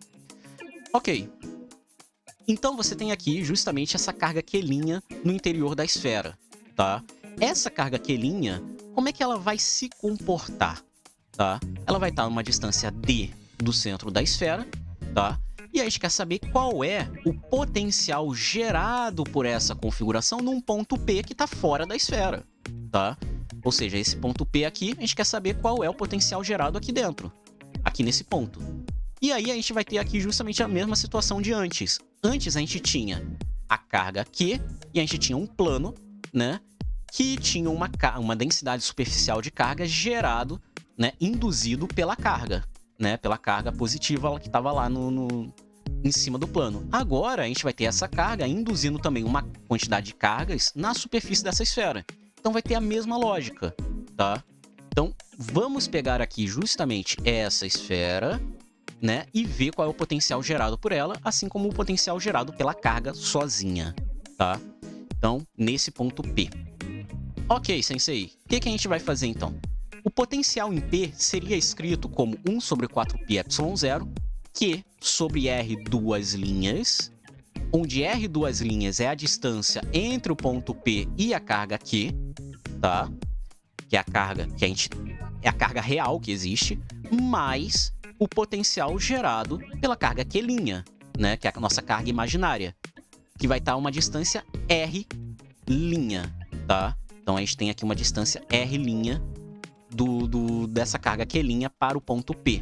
Ok. Então, você tem aqui justamente essa carga quelinha no interior da esfera, tá? Essa carga quelinha, como é que ela vai se comportar, tá? Ela vai estar numa distância d do centro da esfera, tá? E a gente quer saber qual é o potencial gerado por essa configuração num ponto P que está fora da esfera, tá? Ou seja, esse ponto P aqui, a gente quer saber qual é o potencial gerado aqui dentro, aqui nesse ponto. E aí a gente vai ter aqui justamente a mesma situação de antes. Antes a gente tinha a carga Q e a gente tinha um plano, né, que tinha uma densidade superficial de carga gerado, né, induzido pela carga, né, pela carga positiva que estava lá em cima do plano. Agora a gente vai ter essa carga induzindo também uma quantidade de cargas na superfície dessa esfera. Então vai ter a mesma lógica, tá? Então vamos pegar aqui justamente essa esfera, né, e ver qual é o potencial gerado por ela, assim como o potencial gerado pela carga sozinha, tá? Então, nesse ponto P. Ok, sensei, o que a gente vai fazer então? O potencial em P seria escrito como 1 sobre 4πε0, Q sobre R duas linhas, onde R duas linhas é a distância entre o ponto P e a carga Q, tá? Que é a carga que é a carga real que existe, mais o potencial gerado pela carga quelinha, né, que é a nossa carga imaginária, que vai estar uma distância R', tá? Então a gente tem aqui uma distância R' dessa carga quelinha para o ponto P.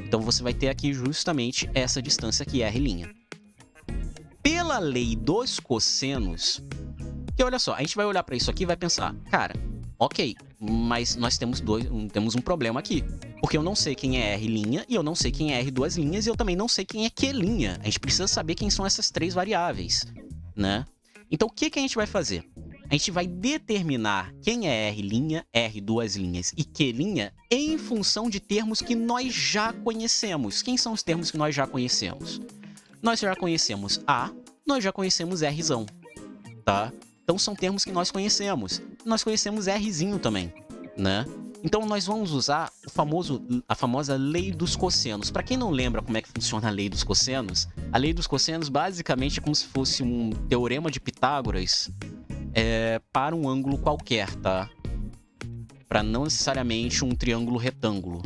Então você vai ter aqui justamente essa distância aqui, R'. Pela lei dos cossenos, que olha só, a gente vai olhar para isso aqui e vai pensar, cara, ok, mas nós temos um problema aqui. Porque eu não sei quem é R' e eu não sei quem é R duas linhas e eu também não sei quem é Q'. A gente precisa saber quem são essas três variáveis, né? Então, o que a gente vai fazer? A gente vai determinar quem é R', R duas linhas e Q' em função de termos que nós já conhecemos. Quem são os termos que nós já conhecemos? Nós já conhecemos A, nós já conhecemos R'zão, tá? Então, são termos que nós conhecemos. Nós conhecemos R'zinho também, né? Então, nós vamos usar a famosa lei dos cossenos. Para quem não lembra como é que funciona a lei dos cossenos, a lei dos cossenos basicamente é como se fosse um teorema de Pitágoras para um ângulo qualquer, tá? Para não necessariamente um triângulo retângulo.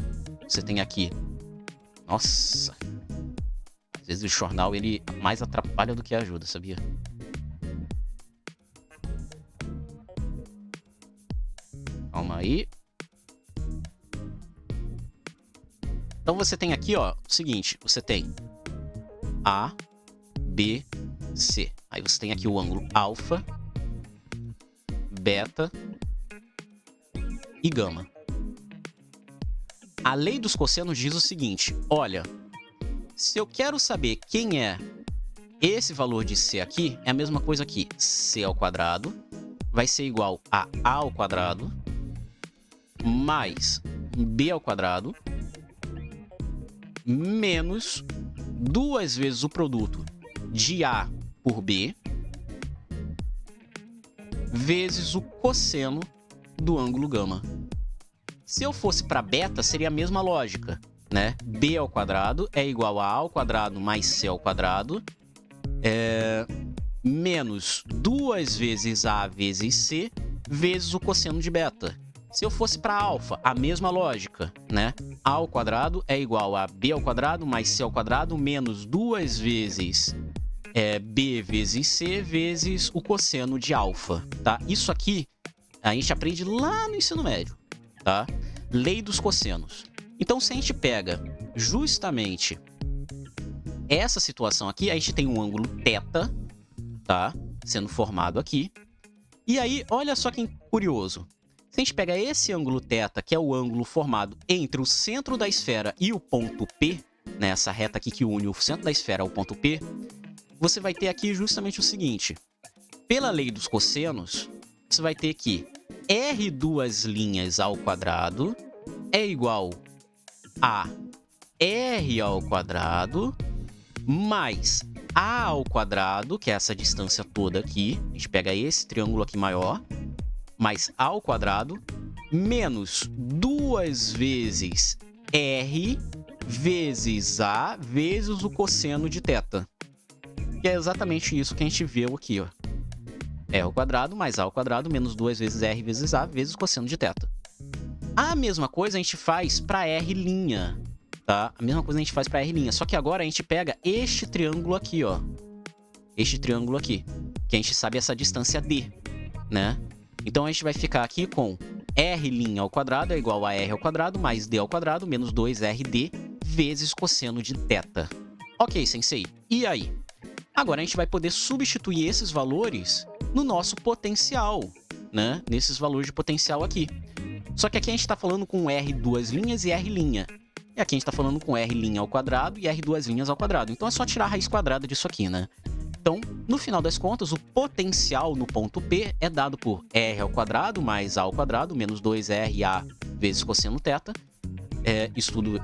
Você tem aqui... Nossa! Às vezes o jornal, ele mais atrapalha do que ajuda, sabia? Calma aí. Então você tem aqui, ó, o seguinte, você tem A, B, C. Aí você tem aqui o ângulo alfa, beta e gama. A lei dos cossenos diz o seguinte, olha, se eu quero saber quem é esse valor de C aqui, é a mesma coisa aqui, C ao quadrado vai ser igual a ao quadrado mais B ao quadrado menos 2 vezes o produto de A por B vezes o cosseno do ângulo gama. Se eu fosse para beta, seria a mesma lógica, né? B ao quadrado é igual a ao quadrado mais C ao quadrado menos 2 vezes A vezes C vezes o cosseno de beta. Se eu fosse para alfa, a mesma lógica, né? A ao quadrado é igual a B ao quadrado mais C ao quadrado menos 2 vezes B vezes C vezes o cosseno de alfa, tá? Isso aqui a gente aprende lá no ensino médio, tá? Lei dos cossenos. Então, se a gente pega justamente essa situação aqui, a gente tem um ângulo θ, tá? Sendo formado aqui. E aí, olha só que curioso. Se a gente pega esse ângulo θ, que é o ângulo formado entre o centro da esfera e o ponto P, né, essa reta aqui que une o centro da esfera ao ponto P, você vai ter aqui justamente o seguinte. Pela lei dos cossenos, você vai ter que R duas linhas ao quadrado é igual a R ao quadrado mais a ao quadrado, que é essa distância toda aqui. A gente pega esse triângulo aqui maior, mais a ao quadrado, menos 2 vezes r vezes a vezes o cosseno de θ. Que é exatamente isso que a gente viu aqui, ó. R ao quadrado mais a ao quadrado menos 2 vezes r vezes a vezes o cosseno de θ. A mesma coisa a gente faz para r', tá? A mesma coisa a gente faz para r', só que agora a gente pega este triângulo aqui, ó. Este triângulo aqui, que a gente sabe essa distância d, né? Então a gente vai ficar aqui com r' ao quadrado é igual a r ao quadrado mais d ao quadrado menos 2rd vezes cosseno de θ. Ok, sensei. E aí? Agora a gente vai poder substituir esses valores no nosso potencial, né? Nesses valores de potencial aqui. Só que aqui a gente está falando com R duas linhas e R'. E aqui a gente está falando com R' ao quadrado e R duas linhas ao quadrado. Então é só tirar a raiz quadrada disso aqui, né? Então, no final das contas, o potencial no ponto P é dado por R ao quadrado mais A ao quadrado menos 2RA vezes cosseno θ. Isso tudo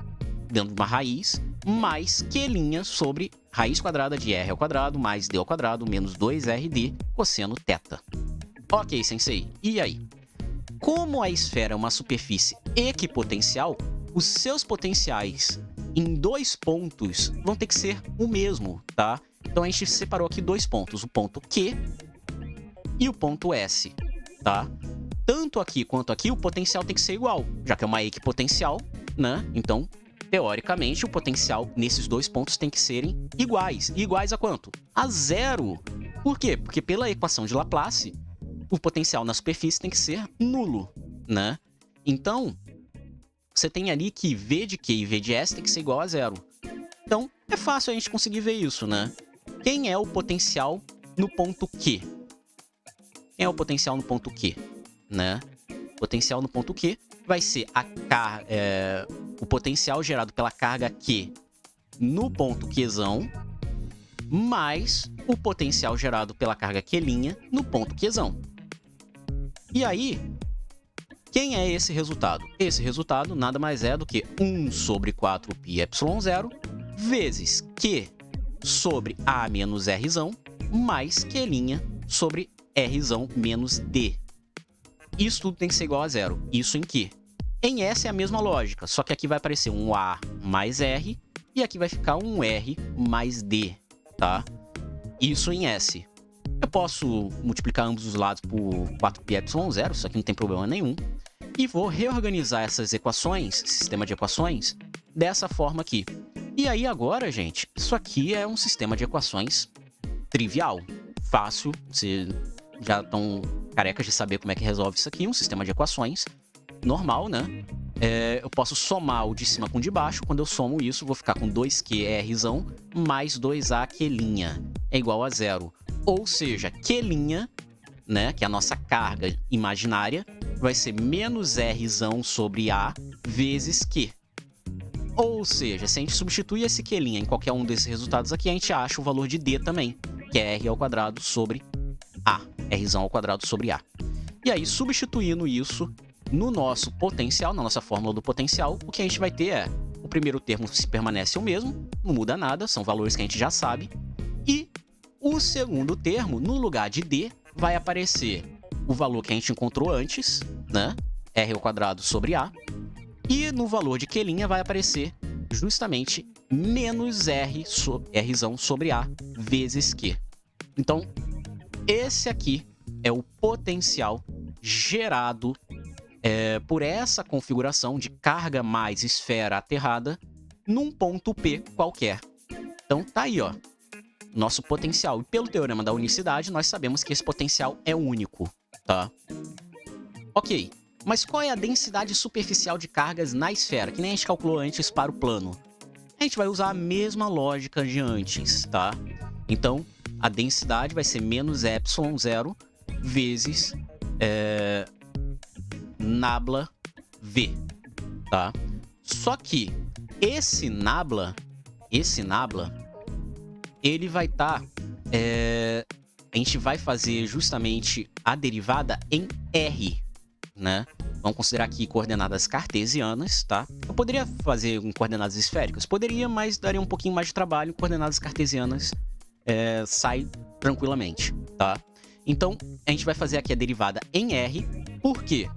dentro de uma raiz, mais Q' sobre raiz quadrada de R ao quadrado mais D ao quadrado menos 2RD cosseno θ. Ok, sensei. E aí? Como a esfera é uma superfície equipotencial, os seus potenciais em 2 pontos vão ter que ser o mesmo, tá? Então a gente separou aqui 2 pontos, o ponto Q e o ponto S, tá? Tanto aqui quanto aqui o potencial tem que ser igual, já que é uma equipotencial, né? Então, teoricamente, o potencial nesses 2 pontos tem que serem iguais. E iguais a quanto? A 0. Por quê? Porque pela equação de Laplace, o potencial na superfície tem que ser nulo, né? Então, você tem ali que V de Q e V de S tem que ser igual a 0. Então, é fácil a gente conseguir ver isso, né? Quem é o potencial no ponto Q? Quem é o potencial no ponto Q, né? O potencial no ponto Q vai ser o potencial gerado pela carga Q no ponto Qzão mais o potencial gerado pela carga Q' no ponto Qzão. E aí, quem é esse resultado? Esse resultado nada mais é do que 1 sobre 4πε0 vezes Q sobre A menos Rzão mais Q' sobre Rzão menos D. Isso tudo tem que ser igual a 0. Isso em Q. Em S é a mesma lógica, só que aqui vai aparecer um A mais R e aqui vai ficar um R mais D, tá? Isso em S. Eu posso multiplicar ambos os lados por 4πε0, isso aqui não tem problema nenhum. E vou reorganizar essas equações, esse sistema de equações, dessa forma aqui. E aí agora, gente, isso aqui é um sistema de equações trivial, fácil. Vocês já estão carecas de saber como é que resolve isso aqui, um sistema de equações normal, né? Eu posso somar o de cima com o de baixo. Quando eu somo isso, vou ficar com 2QRzão mais 2AQ' é igual a 0. Ou seja, Q', né, que é a nossa carga imaginária, vai ser menos Rzão sobre A vezes Q. Ou seja, se a gente substituir esse Q' em qualquer um desses resultados aqui, a gente acha o valor de D também, que é R ao quadrado sobre A. Rzão ao quadrado sobre A. E aí, substituindo isso no nosso potencial, na nossa fórmula do potencial, o que a gente vai ter é o primeiro termo se permanece o mesmo, não muda nada, são valores que a gente já sabe. E o segundo termo, no lugar de D, vai aparecer o valor que a gente encontrou antes, né? R ao quadrado sobre A. E no valor de Q' vai aparecer justamente menos Rzão sobre A vezes Q. Então, esse aqui é o potencial gerado por essa configuração de carga mais esfera aterrada num ponto P qualquer. Então, tá aí, ó, nosso potencial. E pelo teorema da unicidade, nós sabemos que esse potencial é único, tá? Ok, mas qual é a densidade superficial de cargas na esfera, que nem a gente calculou antes para o plano? A gente vai usar a mesma lógica de antes, tá? Então, a densidade vai ser menos ε0 vezes nabla V, tá? Só que esse nabla, ele vai estar... a gente vai fazer justamente a derivada em R, né? Vamos considerar aqui coordenadas cartesianas, tá? Eu poderia fazer em coordenadas esféricas? Poderia, mas daria um pouquinho mais de trabalho. Coordenadas cartesianas sai tranquilamente, tá? Então, a gente vai fazer aqui a derivada em R. Por quê?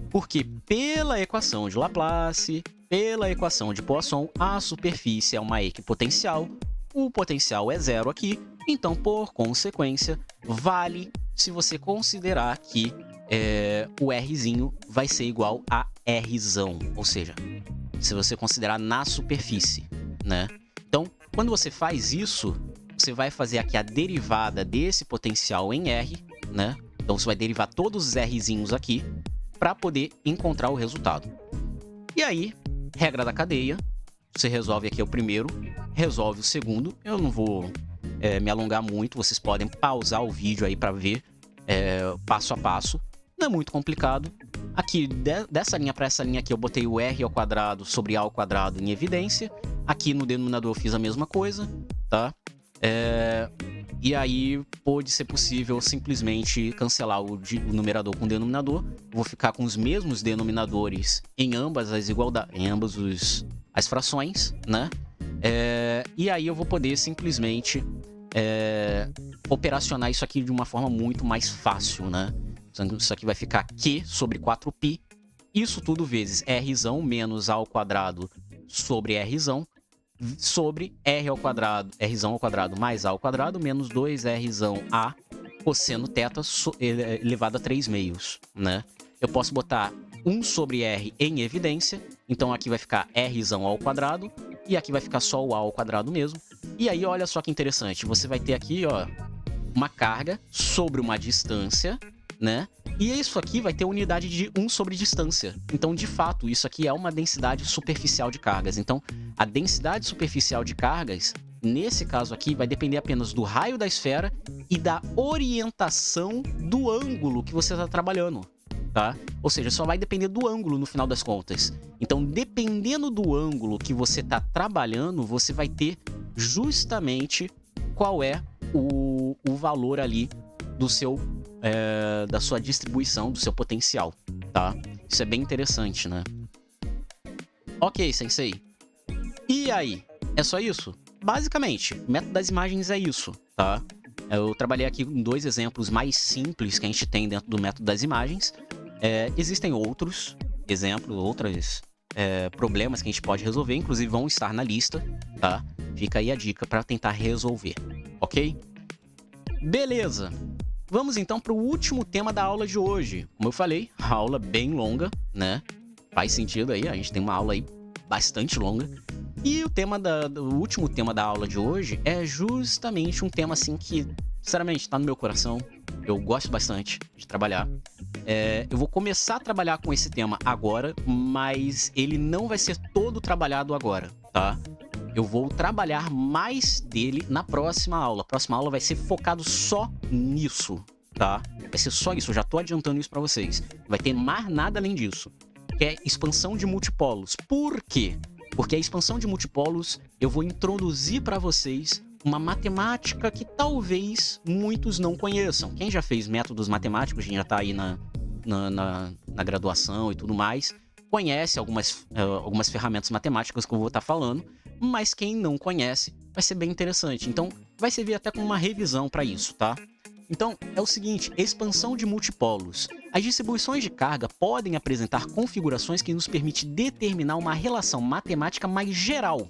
Porque pela equação de Laplace, pela equação de Poisson, a superfície é uma equipotencial, o potencial é zero aqui, então, por consequência, vale se você considerar que o Rzinho vai ser igual a Rzão, ou seja, se você considerar na superfície, né? Então, quando você faz isso, você vai fazer aqui a derivada desse potencial em R, né? Então, você vai derivar todos os Rzinhos aqui para poder encontrar o resultado. E aí, regra da cadeia, você resolve aqui o primeiro, resolve o segundo. Eu não vou me alongar muito, vocês podem pausar o vídeo aí para ver passo a passo. Não é muito complicado. Aqui, dessa linha para essa linha aqui, eu botei o R ao quadrado sobre A ao quadrado em evidência. Aqui no denominador eu fiz a mesma coisa, tá? E aí pode ser possível simplesmente cancelar o numerador com o denominador. Vou ficar com os mesmos denominadores em ambas as igualdades, em ambas as frações, né? E aí eu vou poder simplesmente operacionar isso aqui de uma forma muito mais fácil, né? Isso aqui vai ficar Q sobre 4π. Isso tudo vezes Rzão menos A ao quadrado sobre Rzão sobre R ao quadrado, Rzão ao quadrado mais A ao quadrado menos 2Rzão A cosseno θ elevado a 3 meios, né? Eu posso botar 1 sobre R em evidência, então aqui vai ficar Rzão ao quadrado e aqui vai ficar só o A ao quadrado mesmo. E aí olha só que interessante, você vai ter aqui, ó, uma carga sobre uma distância, né? E isso aqui vai ter unidade de 1 sobre distância. Então, de fato, isso aqui é uma densidade superficial de cargas. Então, a densidade superficial de cargas, nesse caso aqui, vai depender apenas do raio da esfera e da orientação do ângulo que você está trabalhando, tá? Ou seja, só vai depender do ângulo no final das contas. Então, dependendo do ângulo que você está trabalhando, você vai ter justamente qual é o valor ali do seu da sua distribuição, do seu potencial, tá? Isso é bem interessante, né? Ok, sensei. E aí? É só isso? Basicamente, o método das imagens é isso, tá? Eu trabalhei aqui com 2 exemplos mais simples que a gente tem dentro do método das imagens. Existem outros exemplos, outros problemas que a gente pode resolver, inclusive vão estar na lista, tá? Fica aí a dica para tentar resolver, ok? Beleza! Vamos então para o último tema da aula de hoje. Como eu falei, a aula bem longa, né? Faz sentido aí, a gente tem uma aula aí bastante longa. E o tema o último tema da aula de hoje é justamente um tema assim que, sinceramente, está no meu coração. Eu gosto bastante de trabalhar. Eu vou começar a trabalhar com esse tema agora, mas ele não vai ser todo trabalhado agora, tá? Eu vou trabalhar mais dele na próxima aula. A próxima aula vai ser focado só nisso, tá? Vai ser só isso, eu já tô adiantando isso para vocês. Não vai ter mais nada além disso, que é expansão de multipolos. Por quê? Porque a expansão de multipolos eu vou introduzir para vocês uma matemática que talvez muitos não conheçam. Quem já fez métodos matemáticos, quem já tá aí na graduação e tudo mais, conhece algumas ferramentas matemáticas que eu vou estar falando, mas quem não conhece vai ser bem interessante. Então, vai servir até como uma revisão para isso, tá? Então, é o seguinte, expansão de multipolos. As distribuições de carga podem apresentar configurações que nos permitem determinar uma relação matemática mais geral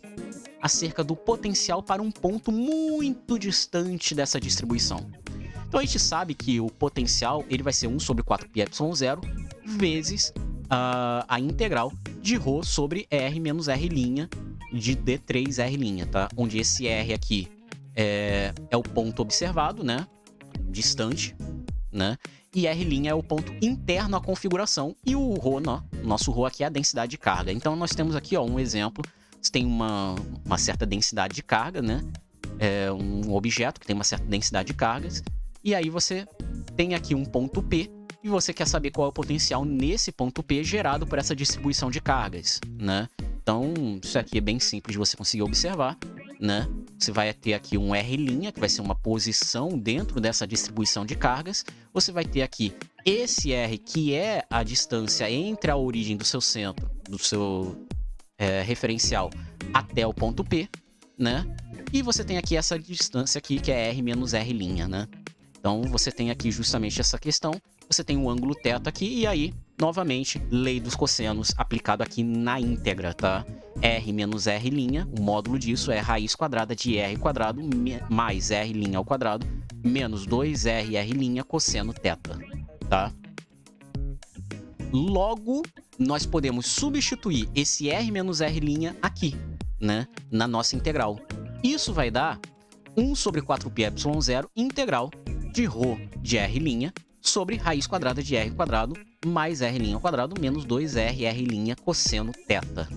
acerca do potencial para um ponto muito distante dessa distribuição. Então, a gente sabe que o potencial ele vai ser 1 sobre 4πε0 vezes a integral de ρ sobre R menos R' de D3R', tá? Onde esse R aqui é o ponto observado, né? Distante, né? E R' é o ponto interno à configuração. E o ρ, nosso ρ aqui é a densidade de carga. Então, nós temos aqui, ó, um exemplo. Você tem uma certa densidade de carga, né? Um objeto que tem uma certa densidade de cargas. E aí você tem aqui um ponto P. E você quer saber qual é o potencial nesse ponto P gerado por essa distribuição de cargas, né? Então, isso aqui é bem simples de você conseguir observar, né? você vai ter aqui um R', que vai ser uma posição dentro dessa distribuição de cargas. Você vai ter aqui esse R, que é a distância entre a origem do seu centro, do seu referencial, até o ponto P, né? E você tem aqui essa distância aqui, que é R menos R', né? Então, você tem aqui justamente essa questão. Você tem um ângulo θ aqui, e aí, novamente, lei dos cossenos aplicado aqui na íntegra, tá? R menos R', o módulo disso é raiz quadrada de R quadrado mais R' ao quadrado menos 2RR' cosseno θ, tá? Logo, nós podemos substituir esse R menos R' aqui, né? Na nossa integral. Isso vai dar 1 sobre 4πε0 integral de ρ de R' sobre raiz quadrada de R quadrado mais R' ao quadrado menos 2RR' cosseno θ,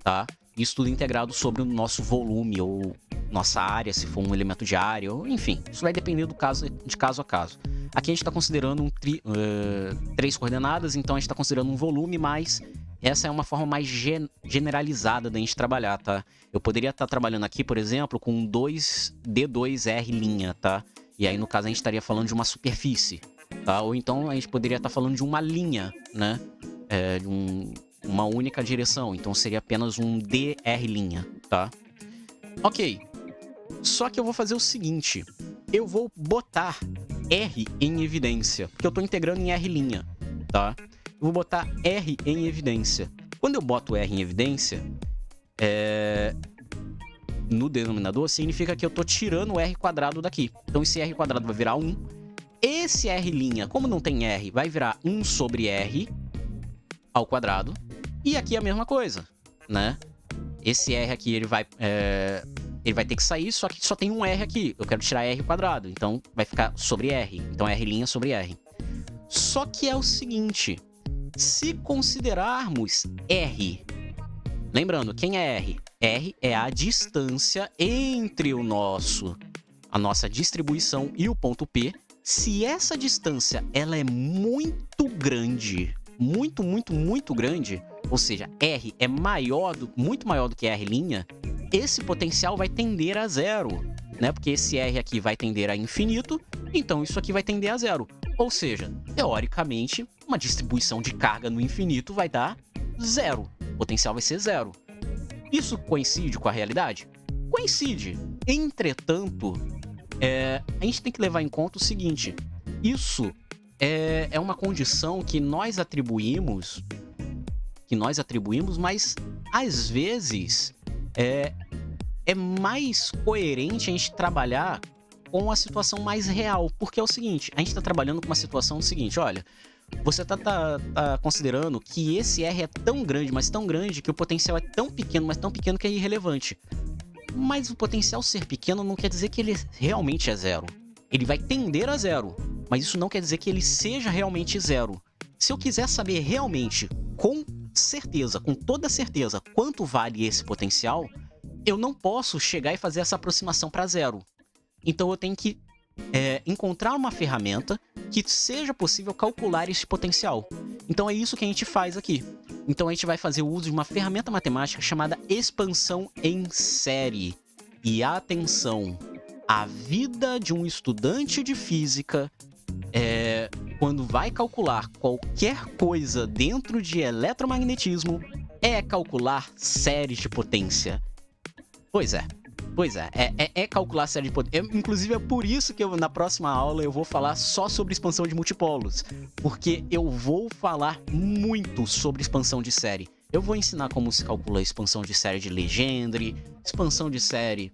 tá? Isso tudo integrado sobre o nosso volume ou nossa área, se for um elemento de área, ou enfim, isso vai depender do caso, de caso a caso. Aqui a gente está considerando 3 coordenadas, então a gente está considerando um volume, mas essa é uma forma mais generalizada da gente trabalhar, tá? Eu poderia estar trabalhando aqui, por exemplo, com D2R', tá? E aí, no caso, a gente estaria falando de uma superfície, tá? Ou então a gente poderia estar falando de uma linha, né? De uma única direção, então seria apenas um dr', tá? Ok, só que eu vou fazer o seguinte, eu vou botar R em evidência, porque eu estou integrando em R', tá? Eu vou botar R em evidência. Quando eu boto R em evidência, no denominador, significa que eu estou tirando o R quadrado daqui. Então esse R quadrado vai virar 1. Esse R', como não tem R, vai virar 1 sobre R ao quadrado. E aqui é a mesma coisa, né? Esse R aqui, ele vai ter que sair, só que só tem um R aqui. Eu quero tirar R quadrado, então vai ficar sobre R. Então R' sobre R. Só que é o seguinte, se considerarmos R, lembrando, quem é R? R é a distância entre a nossa distribuição e o ponto P. Se essa distância ela é muito grande, muito grande, ou seja, R é muito maior do que R', esse potencial vai tender a zero, né? Porque esse R aqui vai tender a infinito, então isso aqui vai tender a zero. Ou seja, teoricamente, uma distribuição de carga no infinito vai dar zero. O potencial vai ser zero. Isso coincide com a realidade? Coincide. Entretanto, a gente tem que levar em conta o seguinte. Isso é uma condição que nós atribuímos, mas às vezes é mais coerente a gente trabalhar com a situação mais real. Porque é o seguinte, a gente está trabalhando com uma situação seguinte, olha, você tá considerando que esse R é tão grande, mas tão grande, que o potencial é tão pequeno, mas tão pequeno que é irrelevante. Mas o potencial ser pequeno não quer dizer que ele realmente é zero. Ele vai tender a zero, mas isso não quer dizer que ele seja realmente zero. Se eu quiser saber realmente, com certeza, com toda certeza, quanto vale esse potencial, eu não posso chegar e fazer essa aproximação para zero. Então eu tenho que encontrar uma ferramenta que seja possível calcular esse potencial. Então é isso que a gente faz aqui. Então a gente vai fazer o uso de uma ferramenta matemática chamada expansão em série. E atenção, a vida de um estudante de física, quando vai calcular qualquer coisa dentro de eletromagnetismo, é calcular séries de potência. Pois é. Calcular a série de potência. Inclusive é por isso que na próxima aula eu vou falar só sobre expansão de multipolos. Porque eu vou falar muito sobre expansão de série. Eu vou ensinar como se calcula a expansão de série de Legendre, expansão de série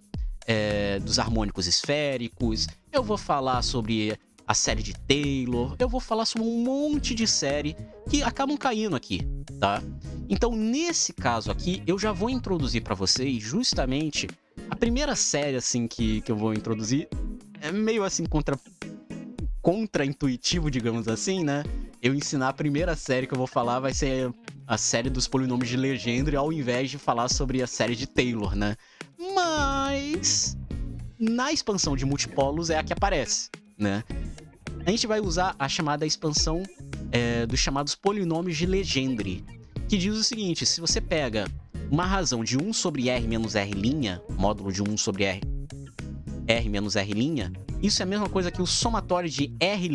dos harmônicos esféricos. Eu vou falar sobre a série de Taylor. Eu vou falar sobre um monte de série que acabam caindo aqui, tá? Então, nesse caso aqui, eu já vou introduzir para vocês justamente a primeira série, assim, que eu vou introduzir. É meio assim contra-intuitivo, digamos assim, né? Eu ensinar a primeira série que eu vou falar vai ser a série dos polinômios de Legendre, ao invés de falar sobre a série de Taylor, né? Mas na expansão de multipolos é a que aparece, né? A gente vai usar a chamada expansão dos chamados polinômios de Legendre, que diz o seguinte: se você pega uma razão de 1 sobre R menos R', módulo de 1 sobre R R menos R', isso é a mesma coisa que o somatório de R'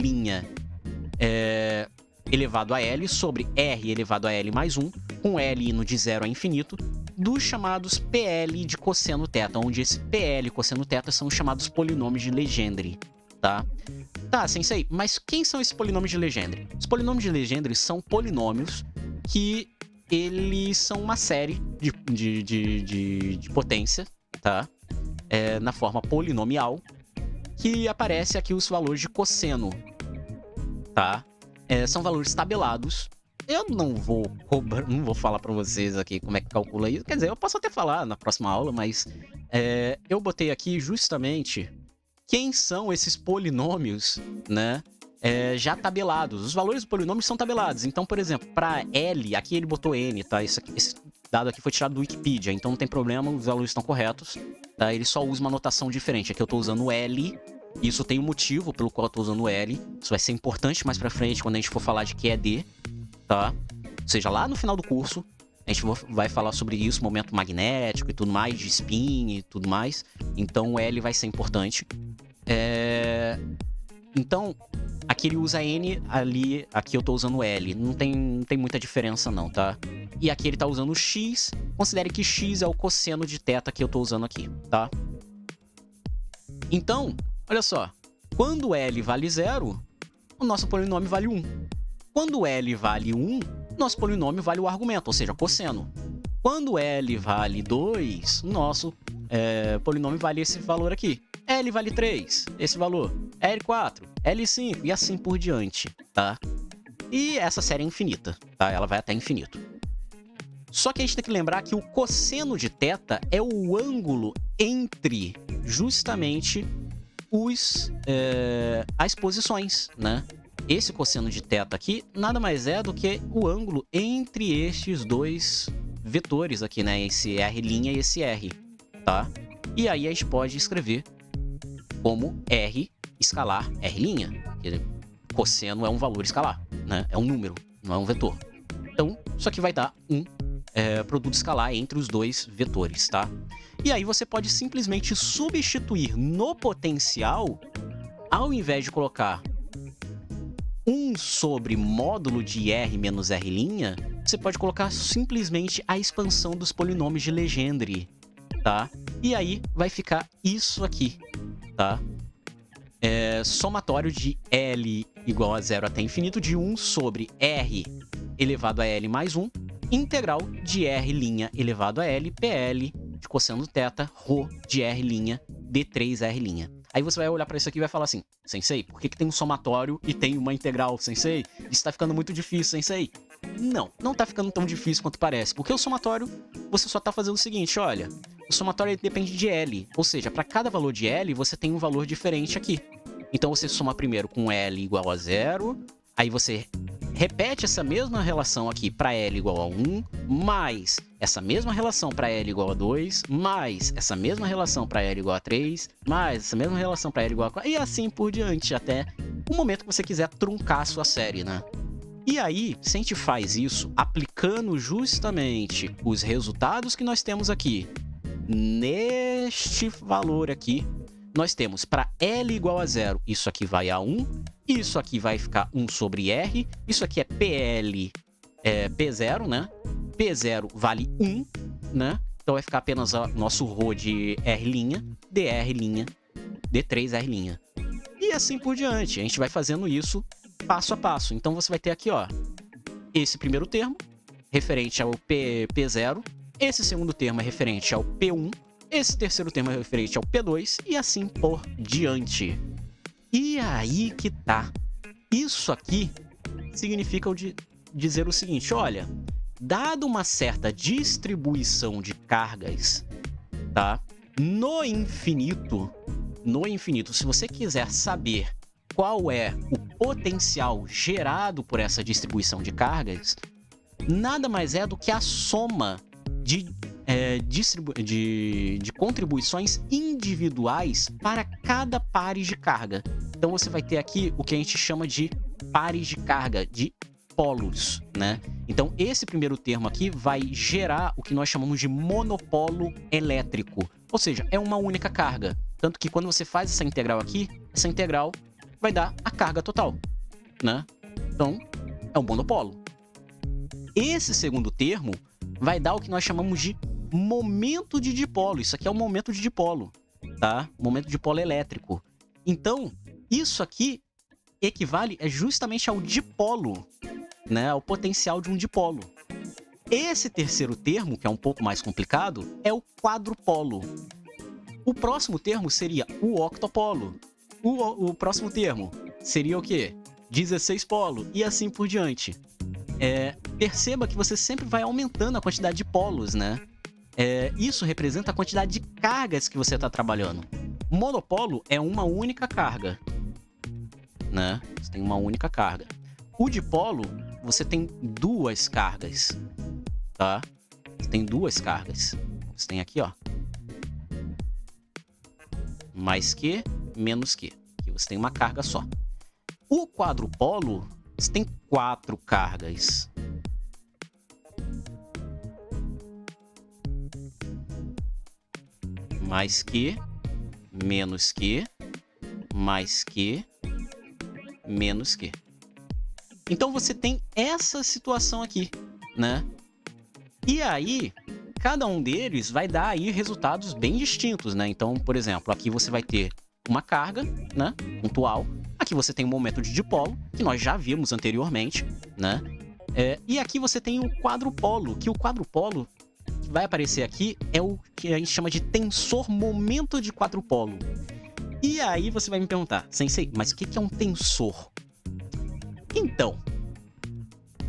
elevado a L sobre R elevado a L mais 1, com L indo de 0 a infinito, dos chamados PL de cosseno θ, onde esse PL cosseno θ são os chamados polinômios de Legendre, tá? Tá, sensei, mas quem são esses polinômios de Legendre? Os polinômios de Legendre são polinômios que eles são uma série de potência, tá? Na forma polinomial, que aparece aqui os valores de cosseno, tá? São valores tabelados. Eu não vou falar para vocês aqui como é que calcula isso. Quer dizer, eu posso até falar na próxima aula, mas eu botei aqui justamente quem são esses polinômios, né? Já tabelados. Os valores dos polinômios são tabelados. Então, por exemplo, para L, aqui ele botou N, tá? Esse dado aqui foi tirado do Wikipedia, então não tem problema, os valores estão corretos, tá? Ele só usa uma notação diferente. Aqui eu estou usando L. Isso tem um motivo pelo qual eu tô usando L. Isso vai ser importante mais pra frente quando a gente for falar de QED, tá? Ou seja, lá no final do curso, a gente vai falar sobre isso, momento magnético e tudo mais, de spin e tudo mais. Então o L vai ser importante. Então, aqui ele usa N, aqui eu tô usando L. Não tem muita diferença não, tá? E aqui ele tá usando X. Considere que X é o cosseno de θ que eu tô usando aqui, tá? Então, olha só, quando L vale 0, o nosso polinômio vale 1. Quando L vale 1, nosso polinômio vale o argumento, ou seja, cosseno. Quando L vale 2, o nosso polinômio vale esse valor aqui. L vale 3, esse valor. L4, L5 e assim por diante, tá? E essa série é infinita, tá? Ela vai até infinito. Só que a gente tem que lembrar que o cosseno de θ é o ângulo entre justamente as posições, né? Esse cosseno de θ aqui nada mais é do que o ângulo entre estes dois vetores aqui, né? Esse R' e esse R, tá? E aí a gente pode escrever como R escalar R', porque cosseno é um valor escalar, né? É um número, não é um vetor. Então, isso aqui vai dar um produto escalar entre os dois vetores, tá? E aí você pode simplesmente substituir no potencial, ao invés de colocar 1 sobre módulo de R menos R', você pode colocar simplesmente a expansão dos polinômios de Legendre, tá? E aí vai ficar isso aqui, tá? Somatório de L igual a 0 até infinito de 1 sobre R elevado a L mais 1, integral de R' elevado a L, PL de cosseno θ, ρ de R' d3R'. Aí você vai olhar para isso aqui e vai falar assim, sensei, por que tem um somatório e tem uma integral, sensei? Isso tá ficando muito difícil, sensei. Não tá ficando tão difícil quanto parece, porque o somatório, você só tá fazendo o seguinte, olha, o somatório depende de L, ou seja, para cada valor de L, você tem um valor diferente aqui. Então você soma primeiro com L igual a 0, aí você repete essa mesma relação aqui para L igual a 1, mais essa mesma relação para L igual a 2, mais essa mesma relação para L igual a 3, mais essa mesma relação para L igual a 4, e assim por diante, até o momento que você quiser truncar a sua série, né? E aí, se a gente faz isso aplicando justamente os resultados que nós temos aqui, neste valor aqui, nós temos para L igual a 0, isso aqui vai a 1, isso aqui vai ficar 1 sobre R, isso aqui é PL, P0, né? P0 vale 1, né? Então vai ficar apenas o nosso ρ de R', dR', d3R'. E assim por diante, a gente vai fazendo isso passo a passo. Então você vai ter aqui, ó, esse primeiro termo, referente ao P0, esse segundo termo é referente ao P1, esse terceiro termo é referente ao P2 e assim por diante. E aí que tá. Isso aqui significa dizer o seguinte, olha, dado uma certa distribuição de cargas, tá? No infinito, se você quiser saber qual é o potencial gerado por essa distribuição de cargas, nada mais é do que a soma de contribuições individuais para cada pares de carga. Então você vai ter aqui o que a gente chama de pares de carga, de polos, né? Então esse primeiro termo aqui vai gerar o que nós chamamos de monopolo elétrico, ou seja, é uma única carga. Tanto que quando você faz essa integral aqui, essa integral vai dar a carga total, né? Então, é um monopolo. Esse segundo termo vai dar o que nós chamamos de momento de dipolo. Isso aqui é o momento de dipolo, tá? Momento de dipolo elétrico. Então, isso aqui equivale justamente ao dipolo, né? Ao potencial de um dipolo. Esse terceiro termo, que é um pouco mais complicado, é o quadrupolo. O próximo termo seria o octopolo. O próximo termo seria o quê? 16 polo e assim por diante. Perceba que você sempre vai aumentando a quantidade de polos, né? Isso representa a quantidade de cargas que você está trabalhando. Monopolo é uma única carga, né? Você tem uma única carga. O dipolo, você tem duas cargas, tá? Você tem duas cargas. Você tem aqui, ó. Mais que, menos que. Aqui você tem uma carga só. O quadrupolo, você tem 4 cargas. Mais que, menos que, mais que, menos que. Então você tem essa situação aqui, né? E aí, cada um deles vai dar aí resultados bem distintos, né? Então, por exemplo, aqui você vai ter uma carga, né, pontual. Aqui você tem um momento de dipolo, que nós já vimos anteriormente, né? E aqui você tem o quadrupolo, que o quadrupolo que vai aparecer aqui é o que a gente chama de tensor momento de quadrupolo. E aí você vai me perguntar, Sensei, mas o que é um tensor? Então,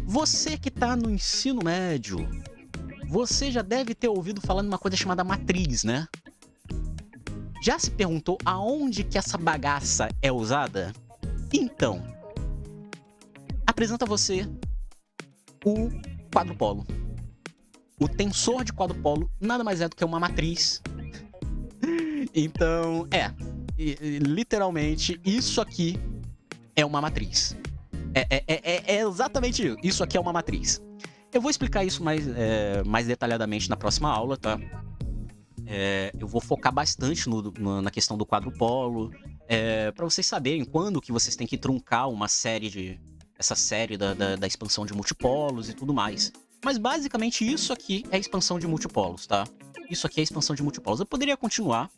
você que está no ensino médio, você já deve ter ouvido falar numa coisa chamada matriz, né? Já se perguntou aonde que essa bagaça é usada? Então, apresenta a você o quadrupolo. O tensor de quadrupolo nada mais é do que uma matriz. Então, literalmente, isso aqui é uma matriz. É exatamente isso. Isso aqui é uma matriz. Eu vou explicar isso mais detalhadamente na próxima aula, tá? Eu vou focar bastante na questão do quadrupolo, para vocês saberem quando que vocês têm que truncar essa série da expansão de multipolos e tudo mais. Mas basicamente isso aqui é a expansão de multipolos, tá? Isso aqui é a expansão de multipolos. Eu poderia continuar,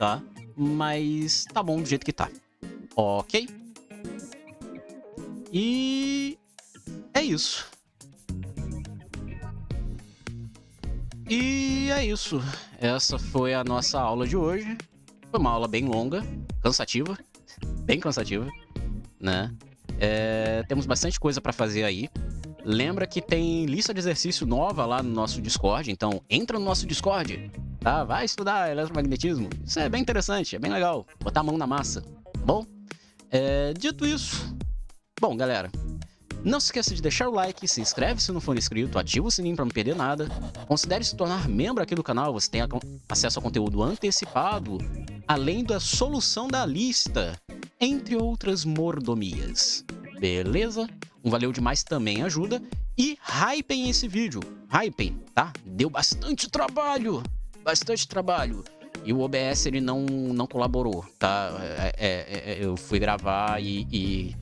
tá? Mas tá bom do jeito que tá. Ok? E é isso. E é isso. Essa foi a nossa aula de hoje. Foi uma aula bem longa, cansativa, bem cansativa, né? Temos bastante coisa para fazer aí. Lembra que tem lista de exercício nova lá no nosso Discord, então entra no nosso Discord, tá? Vai estudar eletromagnetismo. Isso é bem interessante, é bem legal. Botar a mão na massa, tá bom? Dito isso, bom, galera, não se esqueça de deixar o like, se inscreve se não for inscrito, ativa o sininho para não perder nada. Considere se tornar membro aqui do canal, você tem acesso a conteúdo antecipado, além da solução da lista, entre outras mordomias. Beleza? Um valeu demais também ajuda. E hypem esse vídeo. Hypem, tá? Deu bastante trabalho. Bastante trabalho. E o OBS, ele não colaborou, tá? Eu fui gravar e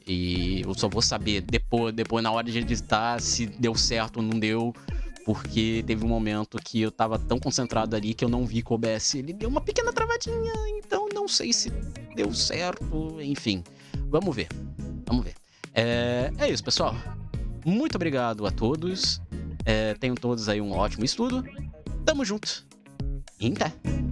eu só vou saber depois na hora de editar se deu certo ou não deu, porque teve um momento que eu tava tão concentrado ali que eu não vi que o OBS ele deu uma pequena travadinha, então não sei se deu certo, enfim. Vamos ver. É isso, pessoal. Muito obrigado a todos. Tenham todos aí um ótimo estudo. Tamo junto. Até.